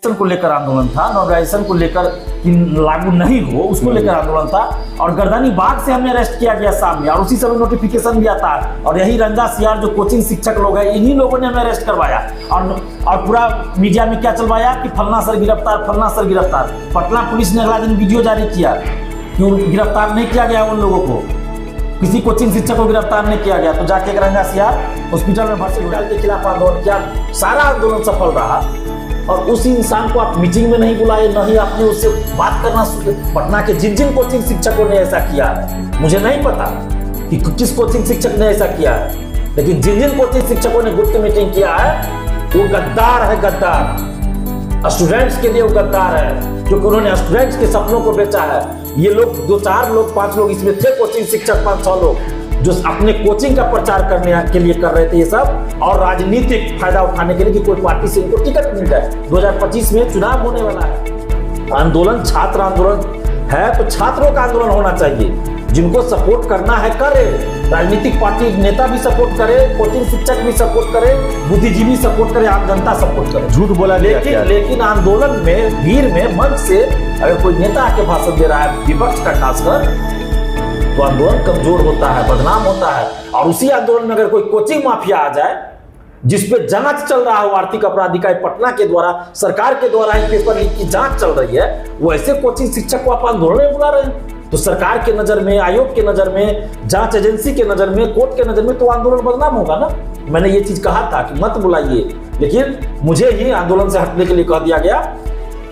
Normalisation को लेकर आंदोलन था, नॉर्मलाइजेशन को लेकर कि लागू नहीं हो उसको लेकर आंदोलन था। और गर्दनी बाग से हमें अरेस्ट किया गया शाम में, और उसी समय नोटिफिकेशन भी आता है। और यही रंगा सियार जो कोचिंग शिक्षक लोग हैं, इन्हीं लोगों ने हमें अरेस्ट करवाया और पूरा मीडिया में क्या चलवाया कि फलना सर गिरफ्तार, फलना सर गिरफ्तार। पटना पुलिस ने अगला दिन वीडियो जारी किया कि गिरफ्तार नहीं किया गया उन लोगों को, किसी कोचिंग शिक्षक को गिरफ्तार नहीं किया गया। तो जाके रंगा सियार हॉस्पिटल में भर्ती घोटाले के खिलाफ आंदोलन किया, सारा आंदोलन सफल रहा। और उस इंसान को आप मीटिंग में नहीं बुलाए, न ही आपने उससे बात करना। पटना के जिन जिन कोचिंग शिक्षकों ने ऐसा किया है, मुझे नहीं पता कि किस कोचिंग शिक्षक ने ऐसा किया है, लेकिन जिन जिन कोचिंग शिक्षकों ने गुप्त मीटिंग किया है वो गद्दार है, गद्दार। स्टूडेंट्स के लिए वो गद्दार है, क्योंकि उन्होंने स्टूडेंट्स के सपनों को बेचा है। ये लोग 2-4 लोग 5 लोग इसमें थे, कोचिंग शिक्षक 5-6 लोग जो अपने कोचिंग का प्रचार करने के लिए कर रहे थे ये सब, और राजनीतिक फायदा उठाने के लिए कि कोई पार्टी से इनको टिकट मिल जाए। 2025 में चुनाव होने वाला है। आंदोलन छात्र आंदोलन है तो छात्रों का आंदोलन होना चाहिए। जिनको सपोर्ट करना है करे, राजनीतिक पार्टी नेता भी सपोर्ट करे, कोचिंग शिक्षक भी सपोर्ट करे, बुद्धिजीवी सपोर्ट करे, आम जनता सपोर्ट करे। झूठ बोला लेकिन आंदोलन में भीड़ में मंच से अगर कोई नेता आके भाषण दे रहा है विपक्ष का खासकर, तो आंदोलन कमजोर होता है, बदनाम होता है। और उसी आंदोलन में अगर कोई कोचिंग माफिया आ जाए जिसपे जांच चल रहा हो, आर्थिक अपराध इकाई पटना के द्वारा, सरकार के द्वारा ही पेपर लीक की जांच चल रही है, वो ऐसे कोचिंग शिक्षक को आप आंदोलन में बुला रहे हैं, तो सरकार के नजर में, आयोग के नजर में, जांच एजेंसी के नजर में, कोर्ट के नजर में तो आंदोलन बदनाम होगा ना। मैंने ये चीज कहा था कि मत बुलाइए, लेकिन मुझे ही आंदोलन से हटने के लिए कह दिया गया।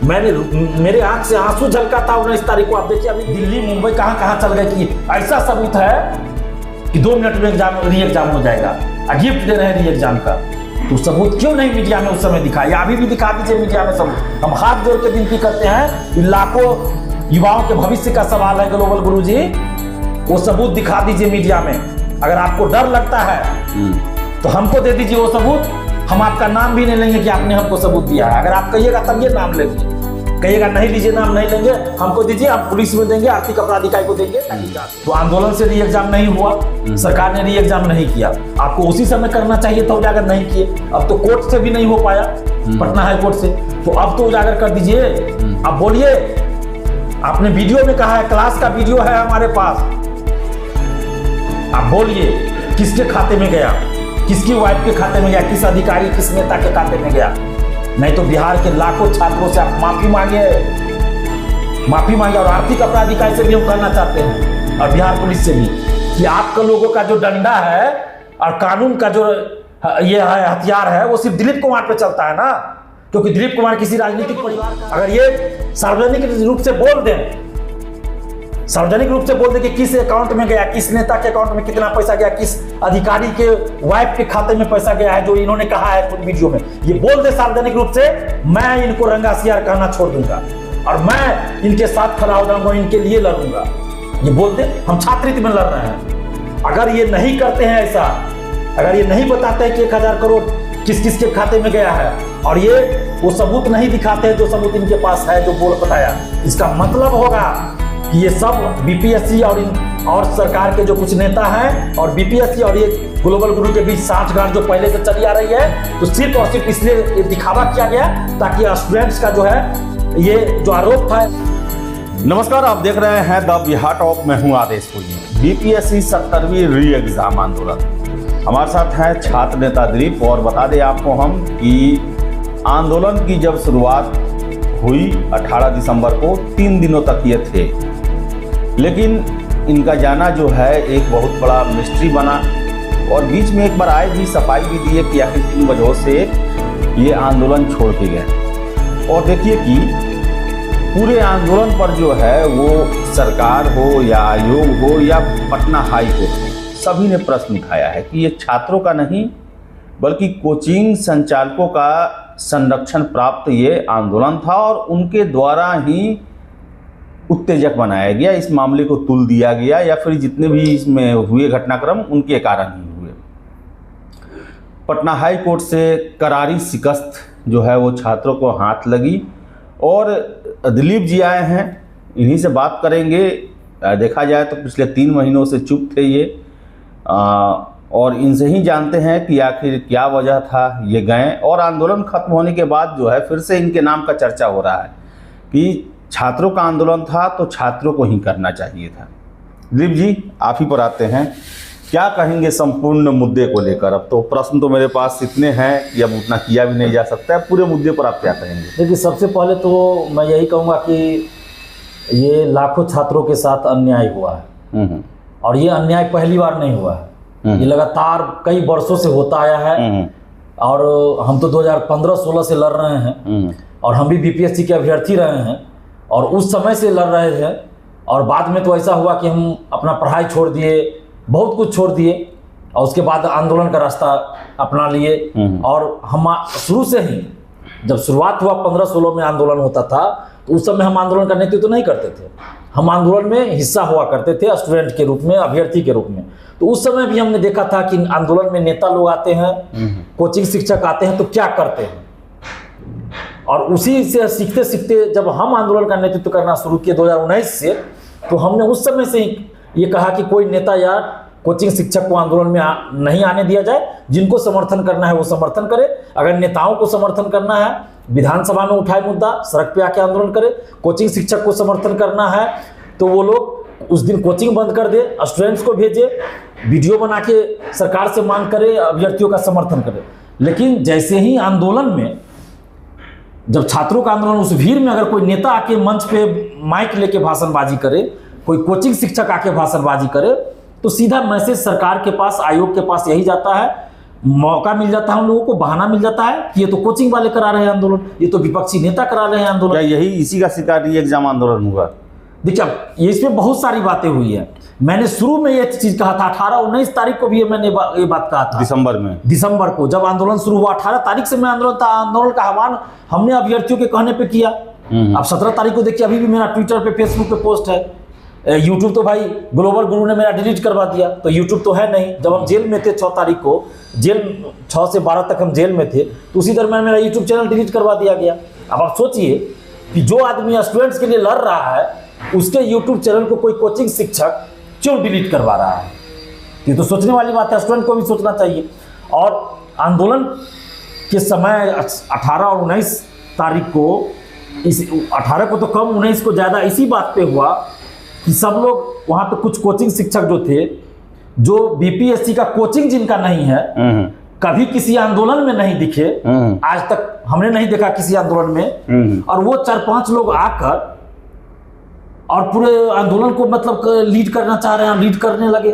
मेरे आंख से आंसू झलका था 19 तारीख को। आप देखिए अभी दिल्ली मुंबई कहां चल गए कि ऐसा सबूत है कि 2 मिनट में री एग्जाम हो जाएगा, गिफ्ट दे रहे हैं री एग्जाम का। तो सबूत क्यों नहीं मीडिया में उस समय दिखाया? अभी भी दिखा दीजिए मीडिया में सबूत। हम हाथ जोड़ के विनती करते हैं कि लाखों युवाओं के भविष्य का सवाल है ग्लोबल गुरु जी, वो सबूत दिखा दीजिए मीडिया में। अगर आपको डर लगता है तो हमको दे दीजिए वो सबूत, हम आपका नाम भी नहीं लेंगे कि आपने हमको सबूत दिया है। अगर आप कहिएगा तब ये नाम लेंगे, कहिएगा नहीं लीजिए नाम नहीं लेंगे, हमको दीजिए, हम पुलिस में देंगे, आर्थिक अपराध इकाई को देंगे। तो आंदोलन से री एग्जाम नहीं हुआ, सरकार ने री एग्जाम नहीं किया, आपको उसी समय करना चाहिए था, उजागर नहीं किए। अब तो कोर्ट से भी नहीं हो पाया, पटना हाई कोर्ट से, तो अब तो उजागर कर दीजिए। अब बोलिए, आपने वीडियो में कहा है, क्लास का वीडियो है हमारे पास, आप बोलिए किसके खाते में गया, किसकी वाइफ के खाते में गया, किस अधिकारी किस नेता के खाते में गया। नहीं तो बिहार के लाखों छात्रों से आप माफी मांगे। और आर्थिक अपराध इकाई से भी हम कहना चाहते हैं, और बिहार पुलिस से भी, कि आपका लोगों का जो डंडा है और कानून का जो ये है हथियार है, वो सिर्फ दिलीप कुमार पे चलता है ना, क्योंकि दिलीप कुमार किसी राजनीतिक परिवार का। अगर ये सार्वजनिक रूप से बोल दें, सार्वजनिक रूप से बोल दे कि किस अकाउंट में गया, किस नेता के अकाउंट में कितना पैसा गया, किस अधिकारी के वाइफ के खाते में पैसा गया है, जो इन्होंने कहा है खुद वीडियो में, ये बोल दे सार्वजनिक रूप से, मैं इनको रंगा सियार कहना छोड़ दूंगा और मैं इनके साथ खड़ा हो जाऊंगा, इनके लिए लड़ूंगा। ये बोल दे, हम छात्रहित में लड़ रहे हैं। अगर ये नहीं करते हैं ऐसा, अगर ये नहीं बताते हैं कि 1000 करोड़ किस किस के खाते में गया है, और ये वो सबूत नहीं दिखाते हैं जो सबूत इनके पास है, जो बोल बताया, इसका मतलब होगा कि ये सब बीपीएससी और सरकार के जो कुछ नेता हैं और बीपीएससी और ये ग्लोबल गुरु के बीच साठगांठ जो पहले से चली आ रही है, तो सिर्फ और सिर्फ इसलिए ये दिखावा किया गया ताकि स्टूडेंट्स का जो है ये जो आरोप था। नमस्कार, आप देख रहे हैं द बिहार टॉप, मैं हूं आदेश पुरी। बीपीएससी 70वीं री एग्जाम आंदोलन, हमारे साथ हैं छात्र नेता दिलीप। और बता दें आपको हम कि आंदोलन की जब शुरुआत हुई 18 दिसंबर को, 3 दिनों तक ये थे, लेकिन इनका जाना जो है एक बहुत बड़ा मिस्ट्री बना। और बीच में एक बार आए भी, सफाई भी दिए कि आखिर किन वजहों से ये आंदोलन छोड़ के गए। और देखिए कि पूरे आंदोलन पर जो है वो सरकार हो या आयोग हो या पटना हाई कोर्ट हो, सभी ने प्रश्न उठाया है कि ये छात्रों का नहीं बल्कि कोचिंग संचालकों का संरक्षण प्राप्त ये आंदोलन था, और उनके द्वारा ही उत्तेजक बनाया गया, इस मामले को तुल दिया गया, या फिर जितने भी इसमें हुए घटनाक्रम उनके कारण ही हुए। पटना हाई कोर्ट से करारी शिकस्त जो है वो छात्रों को हाथ लगी। और दिलीप जी आए हैं, इन्हीं से बात करेंगे। देखा जाए तो पिछले 3 महीनों से चुप थे ये, और इनसे ही जानते हैं कि आखिर क्या वजह था ये गए। और आंदोलन खत्म होने के बाद जो है फिर से इनके नाम का चर्चा हो रहा है कि छात्रों का आंदोलन था तो छात्रों को ही करना चाहिए था। दिलीप जी, आप ही पर आते हैं, क्या कहेंगे संपूर्ण मुद्दे को लेकर? अब तो प्रश्न तो मेरे पास इतने हैं कि अब उतना किया भी नहीं जा सकता है। पूरे मुद्दे पर आप क्या कहेंगे? देखिए, सबसे पहले तो मैं यही कहूँगा कि ये लाखों छात्रों के साथ अन्याय हुआ है और ये अन्याय पहली बार नहीं हुआ है, ये लगातार कई वर्षों से होता आया है। और हम तो 2015-16 से लड़ रहे हैं और हम भी बीपीएससी के अभ्यर्थी रहे हैं और उस समय से लड़ रहे हैं। और बाद में तो ऐसा हुआ कि हम अपना पढ़ाई छोड़ दिए, बहुत कुछ छोड़ दिए और उसके बाद आंदोलन का रास्ता अपना लिए। और हम शुरू से ही जब शुरुआत हुआ 15-16 में आंदोलन होता था तो उस समय हम आंदोलन का नेतृत्व तो नहीं करते थे, हम आंदोलन में हिस्सा हुआ करते थे स्टूडेंट के रूप में, अभ्यर्थी के रूप में। तो उस समय भी हमने देखा था कि आंदोलन में नेता लोग आते हैं, कोचिंग शिक्षक आते हैं तो क्या करते हैं। और उसी से सीखते सीखते जब हम आंदोलन का नेतृत्व करना शुरू किए 2019 से, तो हमने उस समय से ही ये कहा कि कोई नेता या कोचिंग शिक्षक को आंदोलन में नहीं आने दिया जाए। जिनको समर्थन करना है वो समर्थन करे, अगर नेताओं को समर्थन करना है विधानसभा में उठाए मुद्दा, सड़क पे आके आंदोलन करे। कोचिंग शिक्षक को समर्थन करना है तो वो लोग उस दिन कोचिंग बंद कर दे, स्टूडेंट्स को भेजे, वीडियो बना के सरकार से मांग करे, अभ्यर्थियों का समर्थन करे। लेकिन जैसे ही आंदोलन में, जब छात्रों का आंदोलन, उस भीड़ में अगर कोई नेता आके मंच पे माइक लेके भाषणबाजी करे, कोई कोचिंग शिक्षक आके भाषणबाजी करे, तो सीधा मैसेज सरकार के पास, आयोग के पास यही जाता है, मौका मिल जाता है, हम लोगों को बहाना मिल जाता है कि ये तो कोचिंग वाले करा रहे हैं आंदोलन, ये तो विपक्षी नेता करा रहे हैं आंदोलन। क्या यही इसी का शिकार री एग्जाम आंदोलन हुआ? देखिए, अब इसमें बहुत सारी बातें हुई है। मैंने शुरू में ये चीज कहा था, 18-19 तारीख को भी मैंने ये बात कहा था, दिसंबर को जब आंदोलन शुरू हुआ। 18 तारीख से मैं आंदोलन का आह्वान हमने अभ्यर्थियों के कहने पे किया। अब 17 तारीख को देखिए, अभी भी मेरा ट्विटर पे, फेसबुक पे पोस्ट है। यूट्यूब तो भाई ग्लोबल गुरु ने मेरा डिलीट करवा दिया, तो यूट्यूब तो है नहीं। जब हम जेल में थे 6 तारीख को, जेल 6 से 12 तक हम जेल में थे, तो उसी दरम्यान मेरा यूट्यूब चैनल डिलीट करवा दिया गया। अब आप सोचिए कि जो आदमी स्टूडेंट्स के लिए लड़ रहा है, उसके यूट्यूब चैनल को कोई कोचिंग शिक्षक क्यों डिलीट करवा रहा है? ये तो सोचने वाली बात है, स्टूडेंट को भी सोचना चाहिए। और आंदोलन के समय 18 और 19 तारीख को, इस 18 को तो कम, 19 को ज़्यादा, इसी बात पे हुआ कि सब लोग वहाँ पे, कुछ कोचिंग शिक्षक जो थे, जो बीपीएससी का कोचिंग जिनका नहीं है, कभी किसी आंदोलन में नहीं दिखे, आज तक हमने नहीं देखा किसी आंदोलन में, और वो 4-5 लोग आकर और पूरे आंदोलन को मतलब लीड करना चाह रहे हैं, लीड करने लगे।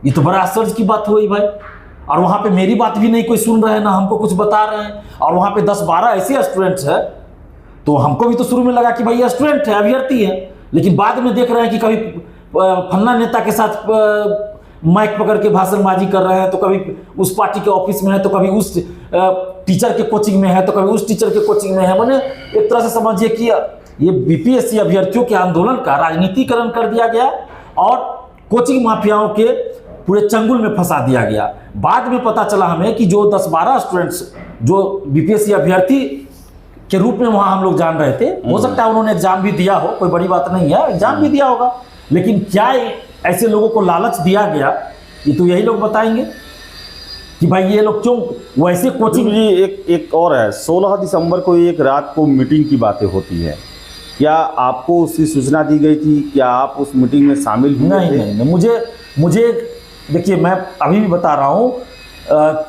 ये तो बड़ा आश्चर्य की बात हुई भाई। और वहाँ पे मेरी बात भी नहीं कोई सुन रहे हैं, ना हमको कुछ बता रहे हैं। और वहाँ पे 10-12 ऐसे स्टूडेंट्स हैं, तो हमको भी तो शुरू में लगा कि भाई ये स्टूडेंट है, अभ्यर्थी है। लेकिन बाद में देख रहे हैं कि कभी फन्ना नेता के साथ माइक पकड़ के भाषणबाजी कर रहे हैं, तो कभी उस पार्टी के ऑफिस में है, तो कभी उस टीचर के कोचिंग में है, तो कभी उस टीचर के कोचिंग में है। मैंने एक तरह से समझिए कि ये बीपीएससी अभ्यर्थियों के आंदोलन का राजनीतिकरण कर दिया गया और कोचिंग माफियाओं के पूरे चंगुल में फंसा दिया गया। बाद में पता चला हमें कि जो 10-12 स्टूडेंट्स जो बीपीएससी अभ्यर्थी के रूप में वहां हम लोग जान रहे थे, हो सकता है उन्होंने एग्जाम भी दिया हो, कोई बड़ी बात नहीं है, एग्जाम भी दिया होगा। लेकिन क्या ऐसे लोगों को लालच दिया गया, ये तो यही लोग बताएंगे कि भाई ये लोग क्यों वैसे कोचिंग। जी, एक और है, 16 दिसंबर को एक रात को मीटिंग की बातें होती है, क्या आपको उसकी सूचना दी गई थी? क्या आप उस मीटिंग में शामिल हुए थे? नहीं, मुझे देखिए, मैं अभी भी बता रहा हूँ,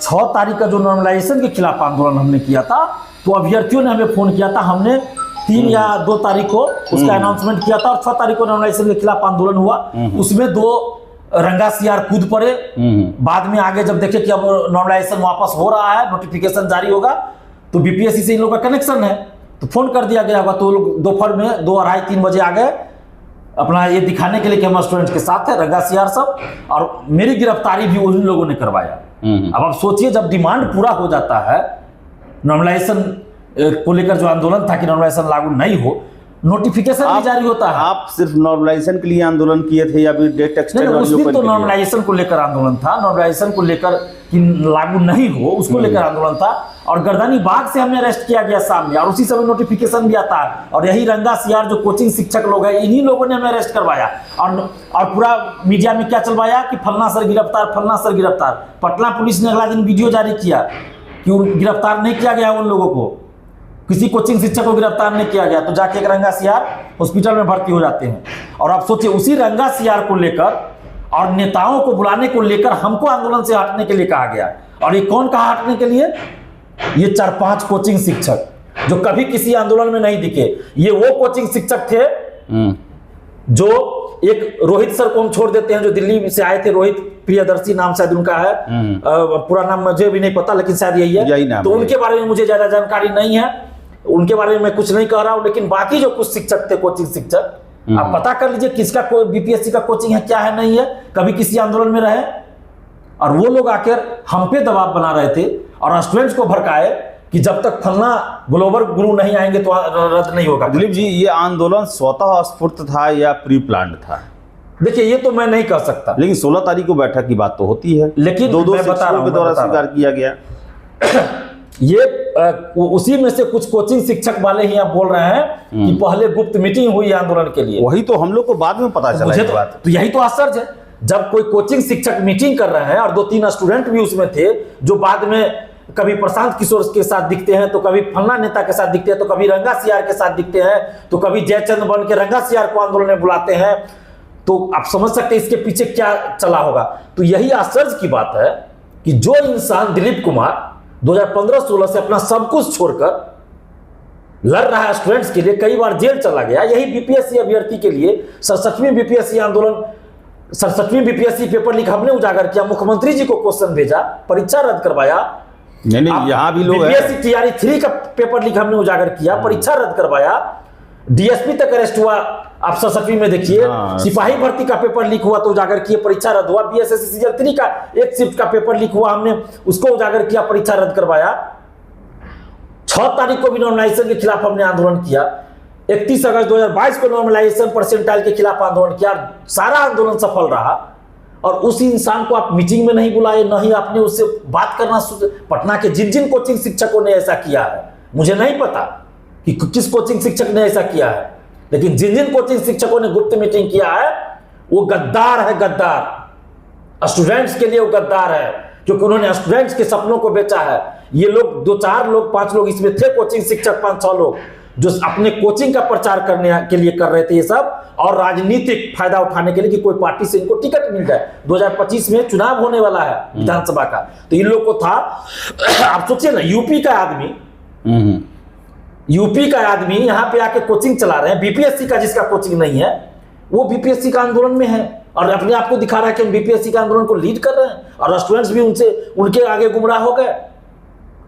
6 तारीख का जो नॉर्मलाइजेशन के खिलाफ आंदोलन हमने किया था, तो अभ्यर्थियों ने हमें फोन किया था। हमने 3 या 2 तारीख को उसका अनाउंसमेंट किया था और 6 तारीख को नॉर्मलाइजेशन के खिलाफ आंदोलन हुआ। उसमें 2 रंगा सियार कूद पड़े। बाद में आगे जब देखे कि अब नॉर्मलाइजेशन वापस हो रहा है, नोटिफिकेशन जारी होगा, तो बीपीएससी से इन लोगों का कनेक्शन है, तो फोन कर दिया गया होगा। तो लोग दोपहर में 2, 2:30-3 बजे आ गए, अपना ये दिखाने के लिए कि हम स्टूडेंट्स के साथ है, रंगा सियार सब। और मेरी गिरफ्तारी भी उन्हीं लोगों ने करवाया। अब आप सोचिए, जब डिमांड पूरा हो जाता है, नॉर्मलाइजेशन को लेकर जो आंदोलन था कि नॉर्मलाइजेशन लागू नहीं हो, नोटिफिकेशन भी जारी होता है। आप सिर्फ नॉर्मलाइजेशन के लिए आंदोलन किए थे या फिर डेट एक्सटेंड? उस दिन तो नॉर्मलाइजेशन को लेकर आंदोलन था। नॉर्मलाइजेशन को लेकर कि लागू नहीं हो, उसको लेकर आंदोलन था। और गर्दनी बाग से हमें अरेस्ट किया गया सामने, और उसी समय नोटिफिकेशन भी आता है। और यही रंगा सियार जो कोचिंग शिक्षक लोग हैं, इन्हीं लोगों ने हमें अरेस्ट करवाया और पूरा मीडिया में क्या चलवाया कि फलना सर गिरफ्तार, फलना सर गिरफ्तार। पटना पुलिस ने अगला दिन वीडियो जारी किया कि गिरफ्तार नहीं किया गया उन लोगों को, किसी कोचिंग शिक्षक को गिरफ्तार नहीं किया गया। तो जाके एक रंगा सियार हॉस्पिटल में भर्ती हो जाते हैं। और आप सोचिए, उसी रंगा सियार को लेकर और नेताओं को बुलाने को लेकर हमको आंदोलन से हटने के लिए कहा गया। और ये कौन कहा हटने के लिए? ये 4-5 कोचिंग शिक्षक जो कभी किसी आंदोलन में नहीं दिखे। ये वो कोचिंग शिक्षक थे जो, एक रोहित सर को हम छोड़ देते हैं जो दिल्ली से आए थे, रोहित प्रियदर्शी नाम शायद उनका है, पूरा नाम मुझे भी नहीं पता लेकिन शायद यही है। तो उनके बारे में मुझे ज्यादा जानकारी नहीं है, उनके बारे में मैं कुछ नहीं कह रहा हूं। लेकिन बाकी जो कुछ शिक्षक थे कोचिंग शिक्षक, आप पता कर लीजिए किसका कोई बीपीएससी का कोचिंग है, क्या है, नहीं है, कभी किसी आंदोलन में रहे। और वो लोग आकर हम पे दबाव बना रहे थे और स्टूडेंट्स को भड़काए कि जब तक फलना ग्लोबल गुरु नहीं आएंगे तो रद्द नहीं होगा। दिलीप जी, ये आंदोलन स्वतः स्फूर्त था या प्री प्लान्ड था? देखिए, ये तो मैं नहीं कह सकता, लेकिन 16 तारीख को बैठक की बात तो होती है, लेकिन दो शिक्षकों के द्वारा स्वीकार किया गया। ये उसी में से कुछ कोचिंग शिक्षक वाले ही आप बोल रहे हैं कि पहले गुप्त मीटिंग हुई आंदोलन के लिए। वही तो हम लोग को बाद में पता चला ये बात। तो यही तो आश्चर्य है, जब कोई कोचिंग शिक्षक मीटिंग कर रहे हैं और 2-3 स्टूडेंट भी उसमें थे जो बाद में कभी प्रशांत किशोर के साथ दिखते हैं, तो कभी फलना नेता के साथ दिखते हैं, तो कभी रंगा सियार के साथ दिखते हैं, तो कभी जयचंद बन के रंगा सियार को आंदोलन में बुलाते हैं। तो आप समझ सकते हैं इसके पीछे क्या चला होगा। तो यही आश्चर्य की बात है कि जो इंसान दिलीप कुमार 2015-16 से अपना सब कुछ छोड़कर लड़ रहा है स्टूडेंट्स के लिए, कई बार जेल चला गया, यही बीपीएससी अभ्यर्थी के लिए 67वीं बीपीएससी आंदोलन, 67वीं बीपीएससी पेपर लीक हमने उजागर किया, मुख्यमंत्री जी को क्वेश्चन भेजा, परीक्षा रद्द करवाया। नहीं, यहाँ भी लोग बीपीएससी टीआरई 3 का पेपर लीक हमने उजागर किया, परीक्षा रद्द करवाया, डीएसपी तक अरेस्ट हुआ। आप 67वीं में देखिए, सिपाही भर्ती का पेपर लीक हुआ तो उजागर किए, परीक्षा रद्द हुआ। बीएसएससी सीजन 3 का एक शिफ्ट का पेपर लीक हुआ, हमने उसको उजागर किया, परीक्षा रद्द करवाया। 6 तारीख को भी नॉर्मलाइजेशन के खिलाफ हमने आंदोलन किया। 31 अगस्त 2022 को नॉर्मलाइजेशन परसेंटाइल के खिलाफ आंदोलन किया। सारा आंदोलन सफल रहा। और उस इंसान को आप मीटिंग में नहीं बुलाए, न ही आपने उससे बात करना। पटना के जिन कोचिंग शिक्षकों ने ऐसा किया है, मुझे नहीं पता कि किस कोचिंग शिक्षक ने ऐसा किया है, लेकिन जिन कोचिंग शिक्षकों ने गुप्त मीटिंग किया है वो गद्दार है, गद्दार। स्टूडेंट्स के लिए वो गद्दार है, क्योंकि उन्होंने स्टूडेंट्स के सपनों को बेचा है। ये लोग 2-4 लोग 5 लोग इसमें थे, कोचिंग शिक्षक 5-6 लोग जो अपने कोचिंग का प्रचार करने के लिए कर रहे थे ये सब, और राजनीतिक फायदा उठाने के लिए कि कोई पार्टी से इनको टिकट मिल जाए। 2025 में चुनाव होने वाला है विधानसभा का, तो इन लोग को था। आप सोचिए ना, यूपी का आदमी यहाँ पे आके कोचिंग चला रहे हैं। बीपीएससी का जिसका कोचिंग नहीं है वो बीपीएससी का आंदोलन में है और अपने आप को दिखा रहा है कि हम बीपीएससी का आंदोलन को लीड कर रहे हैं, और स्टूडेंट्स भी उनके आगे गुमराह हो गए।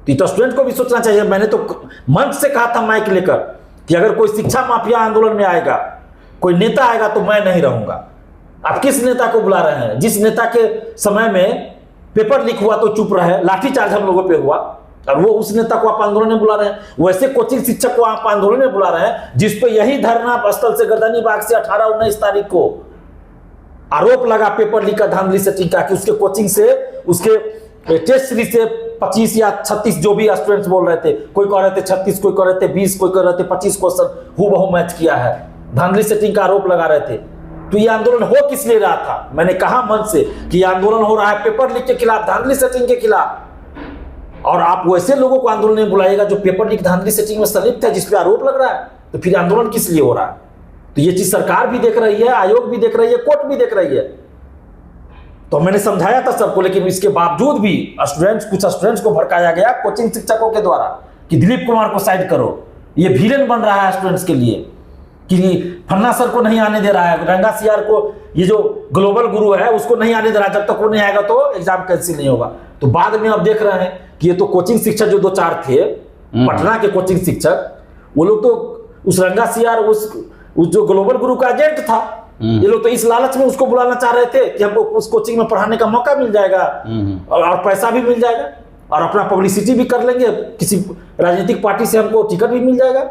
तो स्टूडेंट को भी सोचना चाहिए। मैंने तो मंच से कहा था माइक लेकर कि अगर कोई शिक्षा माफिया आंदोलन में आएगा, कोई नेता आएगा, तो मैं नहीं रहूंगा। आप किस नेता को बुला रहे हैं? जिस नेता के समय में पेपर लीक हुआ तो चुप रहे, लाठीचार्ज हम लोगों पे हुआ, और वो उस नेता को आप आंदोलन में बुला रहे हैं। वैसे कोचिंग शिक्षक को आप आंदोलन में बुला रहे हैं जिसपे यही धरना स्थल से गर्दनी बाग से 18-19 तारीख को आरोप लगा पेपर लीक का, धांधली सेटिंग का, कि उसके कोचिंग से, उसके टेस्ट सीरीज से 25 या 36 जो भी स्टूडेंट्स बोल रहे थे, कोई कह रहे थे 36, कोई कह रहे थे 20, कोई कह रहे थे 25 क्वेश्चन हूबहू मैच किया है, धांधली सेटिंग का आरोप लगा रहे थे। तो ये आंदोलन हो किस लिए रहा था? मैंने कहा मंच से कि आंदोलन हो रहा है पेपर लीक के खिलाफ, धांधली सेटिंग के खिलाफ। और आप वैसे लोगों को आंदोलन में बुलाइएगा जो पेपर लीक धांधली सेटिंग में संलिप्त है, जिसपे आरोप लग रहा है, तो फिर आंदोलन किस लिए हो रहा है? तो ये चीज सरकार भी देख रही है, आयोग भी देख रही है, कोर्ट भी देख रही है। तो मैंने समझाया था सबको, लेकिन इसके बावजूद भी कुछ स्टूडेंट्स को भड़काया गया कोचिंग शिक्षकों के द्वारा कि दिलीप कुमार को साइड करो, ये विलेन बन रहा है स्टूडेंट्स के लिए, कि फन्ना सर को नहीं आने दे रहा है, रंगा सियार को, ये जो ग्लोबल गुरु है उसको नहीं आने दे रहा है, जब तक वो नहीं आएगा तो एग्जाम कैंसिल नहीं होगा। तो बाद में अब देख रहे हैं कि ये तो कोचिंग शिक्षक जो 2-4 थे पटना के कोचिंग शिक्षक, वो लोग तो उस रंगा सियार, उस जो ग्लोबल गुरु का एजेंट था, ये लोग तो इस लालच में उसको बुलाना चाह रहे थे कि हमको उस कोचिंग में पढ़ाने का मौका मिल जाएगा और पैसा भी मिल जाएगा और अपना पब्लिसिटी भी कर लेंगे, किसी राजनीतिक पार्टी से हमको टिकट भी मिल जाएगा।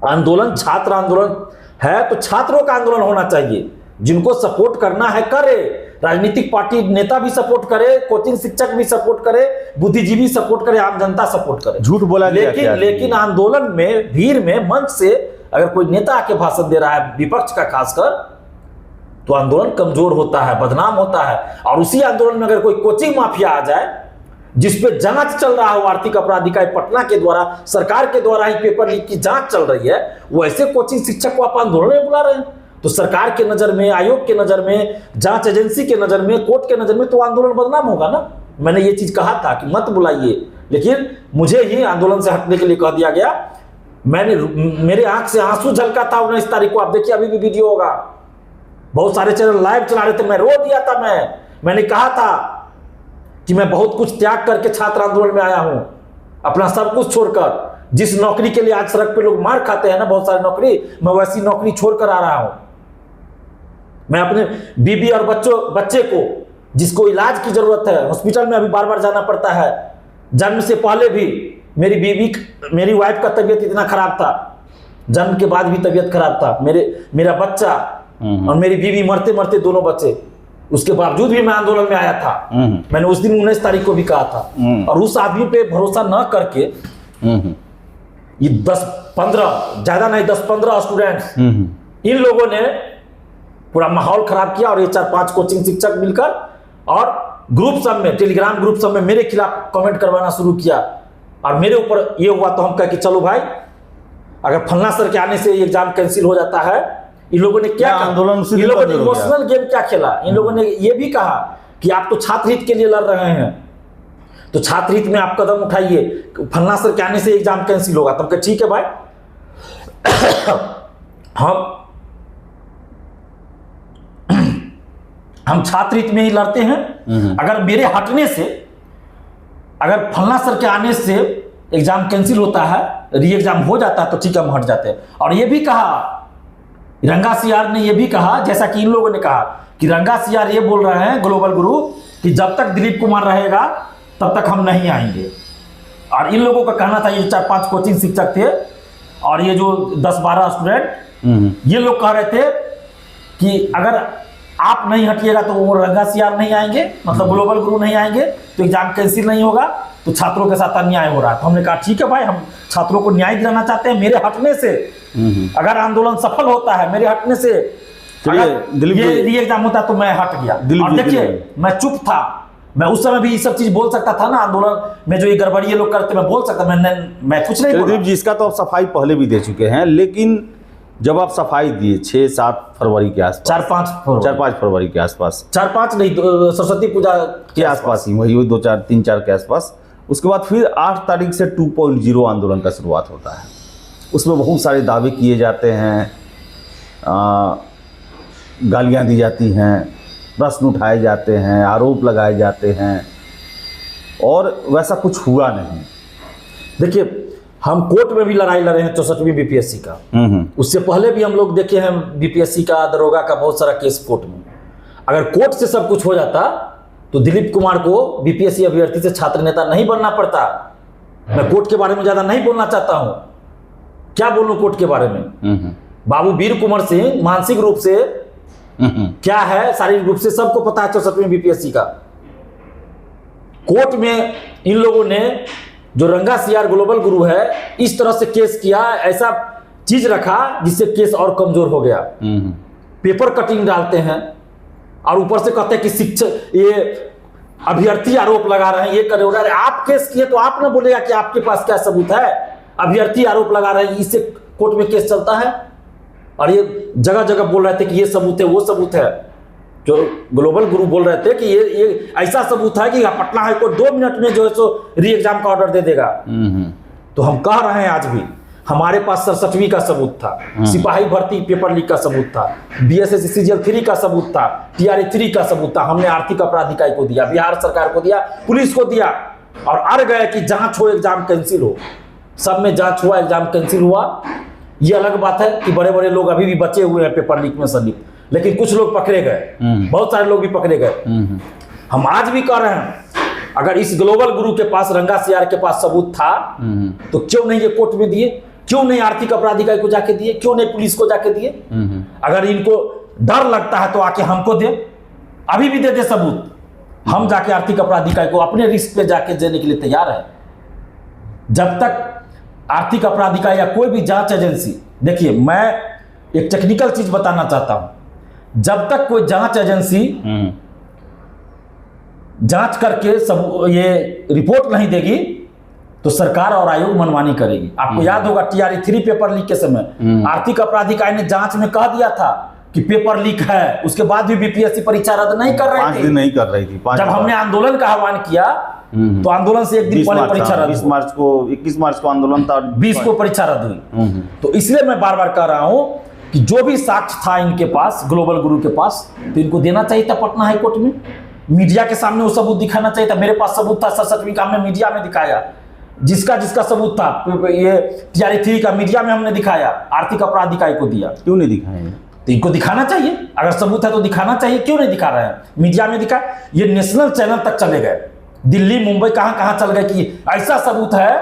आंदोलन छात्र आंदोलन है तो छात्रों का आंदोलन होना चाहिए, जिनको सपोर्ट करना है करे, राजनीतिक पार्टी नेता भी सपोर्ट करे, कोचिंग शिक्षक भी सपोर्ट करे, बुद्धिजीवी सपोर्ट करे, आम जनता सपोर्ट करे। झूठ बोला गया क्या? लेकिन आंदोलन में भीड़ में मंच से अगर कोई नेता आके भाषण दे रहा है विपक्ष का खासकर, तो आंदोलन कमजोर होता है, बदनाम होता है। और उसी आंदोलन में अगर कोई कोचिंग माफिया आ जाए जिसपे जांच चल रहा है, आर्थिक अपराध इकाई पटना के द्वारा, सरकार के द्वारा ही पेपर लीक की जांच चल रही है, वो ऐसे कोचिंग शिक्षक को आप आंदोलन में बुला रहे हैं, तो सरकार के नजर में, आयोग के नजर में, जांच एजेंसी के नजर में, कोर्ट के नजर में तो आंदोलन बदनाम होगा ना। मैंने ये चीज कहा था कि मत बुलाइए, लेकिन मुझे ही आंदोलन से हटने के लिए कह दिया गया। मेरे आंख से आंसू झलका था 19 तारीख को, आप देखिए अभी भी वीडियो होगा, बहुत सारे चैनल लाइव चला रहे थे, मैं रो दिया था। मैंने कहा था कि मैं बहुत कुछ त्याग करके छात्र आंदोलन में आया हूं, अपना सब कुछ छोड़कर। जिस नौकरी के लिए आज सड़क पे लोग मार खाते हैं ना, बहुत सारी नौकरी, मैं वैसी नौकरी छोड़कर आ रहा हूं। मैं अपने बीबी और बच्चे को, जिसको इलाज की जरूरत है, हॉस्पिटल में अभी बार बार जाना पड़ता है, जन्म से पहले भी मेरी वाइफ का तबीयत इतना खराब था, जन्म के बाद भी तबीयत खराब था, मेरा बच्चा और मेरी बीवी मरते मरते दोनों बच्चे, उसके बावजूद भी मैं आंदोलन में आया था। मैंने उस दिन 19 तारीख को भी कहा था। और उस आदमी पे भरोसा न करके ये 10-15 ज्यादा नहीं 10-15 स्टूडेंट्स, इन लोगों ने पूरा माहौल खराब किया। और ये 4-5 कोचिंग शिक्षक मिलकर और ग्रुप सब में, टेलीग्राम ग्रुप सब में मेरे खिलाफ कमेंट करवाना शुरू किया। और मेरे ऊपर ये हुआ तो हम कहे कि चलो भाई, अगर फलना सर के आने से एग्जाम कैंसिल हो जाता है। इन लोगों ने क्या आंदोलन, इन लोगों ने इमोशनल गेम क्या खेला। इन लोगों ने ये भी कहा कि आप तो छात्र हित के लिए लड़ रहे हैं, तो छात्र हित में आप कदम उठाइए, फलना सर के आने से एग्जाम कैंसिल होगा। तो हम कहे ठीक है भाई, हम छात्र हित में ही लड़ते हैं। अगर मेरे हटने से, अगर फलना सर के आने से एग्जाम कैंसिल होता है, री एग्जाम हो जाता है, तो ठीक है हम हट जाते हैं। और ये भी कहा, रंगा सियार ने ये भी कहा, जैसा कि इन लोगों ने कहा कि रंगा सियार ये बोल रहे हैं ग्लोबल गुरु कि जब तक दिलीप कुमार रहेगा तब तक हम नहीं आएंगे। और इन लोगों का कहना था, ये 4-5 कोचिंग शिक्षक थे और ये जो 10-12 स्टूडेंट, ये लोग कह रहे थे कि अगर आप नहीं हटिएगा तो वो रंगा सियार नहीं आएंगे, मतलब ग्लोबल गुरु नहीं आएंगे, तो एग्जाम कैंसिल नहीं होगा, तो छात्रों के साथ अन्याय हो रहा है। तो हमने कहा ठीक है भाई, हम छात्रों को न्याय दिलाना चाहते हैं। मेरे हटने से अगर आंदोलन सफल होता है, मेरे हटने से ये री एग्जाम होता तो मैं हट गया। और देखिए मैं चुप था, मैं उस समय भी ये सब चीज बोल सकता था ना, आंदोलन में जो ये गड़बड़ी लोग करते मैं बोल सकता, मैं कुछ नहीं बोला। जी, इसका तो आप सफाई पहले भी दे चुके हैं, लेकिन जब आप सफाई दिए 6-7 फरवरी के आसपास, 4-5 फरवरी के आसपास, 4-5 नहीं, सरस्वती पूजा के आसपास ही, वही 2-4-3-4 के आसपास, उसके बाद फिर 8 तारीख से 2.0 आंदोलन का शुरुआत होता है। उसमें बहुत सारे दावे किए जाते हैं, गालियां दी जाती हैं, प्रश्न उठाए जाते हैं, आरोप लगाए जाते हैं, और वैसा कुछ हुआ नहीं। देखिए, हम कोर्ट में भी लड़ाई लड़े हैं 64वीं बीपीएससी का, उससे पहले भी हम लोग देखे हैं बीपीएससी का, दरोगा का बहुत सारा केस कोर्ट में। अगर कोर्ट से सब कुछ हो जाता तो दिलीप कुमार को बीपीएससी अभ्यर्थी से छात्र नेता नहीं बनना पड़ता। मैं कोर्ट के बारे में ज्यादा नहीं बोलना चाहता हूं, क्या बोलूं कोर्ट के बारे में। बाबू वीर कुंवर सिंह मानसिक रूप से क्या है, शारीरिक रूप से सबको पता है 64वीं बीपीएससी का। कोर्ट में इन लोगों ने जो रंगा सियार ग्लोबल गुरु है, इस तरह से केस किया, ऐसा चीज रखा जिससे केस और कमजोर हो गया। पेपर कटिंग डालते हैं और ऊपर से कहते हैं कि शिक्षक, ये अभ्यर्थी आरोप लगा रहे हैं, ये करे। अरे आप केस किए तो आप ना बोलेगा कि आपके पास क्या सबूत है। अभ्यर्थी आरोप लगा रहे हैं, इससे कोर्ट में केस चलता है। और ये जगह जगह बोल रहे थे कि ये सबूत है, वो सबूत है। जो ग्लोबल गुरु बोल रहे थे कि ये ऐसा सबूत है कि पटना हाई कोर्ट 2 मिनट में जो है सो री एग्जाम का ऑर्डर दे देगा। तो हम कह रहे हैं आज भी, हमारे पास 67वीं का सबूत था, सिपाही भर्ती पेपर लीक का सबूत था, बीएसएस सीजीएल 3 का सबूत था, टीआरई 3 का सबूत था। हमने आर्थिक अपराध इकाई को दिया, बिहार सरकार को दिया, पुलिस को दिया, और अड़ गए कि जांच हो, एग्जाम कैंसिल हो। सब में जांच हुआ, एग्जाम कैंसिल हुआ। ये अलग बात है कि बड़े बड़े लोग अभी भी बचे हुए हैं पेपर लीक में संलिप्त, लेकिन कुछ लोग पकड़े गए, बहुत सारे लोग भी पकड़े गए। हम आज भी कह रहे हैं, अगर इस ग्लोबल गुरु के पास, रंगा सियार के पास सबूत था तो क्यों नहीं ये कोर्ट में दिए, क्यों नहीं आर्थिक अपराध इकाई को जाके दिए, क्यों नहीं पुलिस को जाके दिए। अगर इनको डर लगता है तो आके हमको दे, अभी भी दे दे सबूत, हम जाके आर्थिक अपराध इकाई को अपने रिस्क पे जाके देने के लिए तैयार है। जब तक आर्थिक अपराध इकाई या कोई भी जांच एजेंसी, देखिए मैं एक टेक्निकल चीज बताना चाहता हूं, जब तक कोई जांच एजेंसी जांच करके सब ये रिपोर्ट नहीं देगी तो सरकार और आयोग मनमानी करेगी। आपको याद होगा TRE 3 पेपर लीक के समय आर्थिक अपराध इकाई ने जांच में कह दिया था कि पेपर लीक है, उसके बाद भी बीपीएससी परीक्षा रद्द नहीं कर रही 5 थी। दिन नहीं कर रही थी। जब हमने आंदोलन का आह्वान किया तो आंदोलन से एक दिन पहले परीक्षा रद्द 21 मार्च को आंदोलन था, 20 को परीक्षा रद्द हुई। तो इसलिए मैं बार बार कह रहा हूं कि जो भी साक्ष्य था इनके पास, ग्लोबल गुरु के पास, तो इनको देना चाहिए था पटना हाईकोर्ट में, मीडिया के सामने वो सबूत दिखाना चाहिए था। मेरे पास सबूत था, सच का हमने मीडिया में दिखाया, जिसका सबूत था ये TRE 3 का मीडिया में हमने दिखाया, आर्थिक अपराध इकाई को दिया। क्यों नहीं दिखाए? तो इनको दिखाना चाहिए, अगर सबूत है तो दिखाना चाहिए, क्यों नहीं दिखा रहे हैं? मीडिया में दिखा, ये नेशनल चैनल तक चले गए, दिल्ली मुंबई कहां चल गए कि ऐसा सबूत है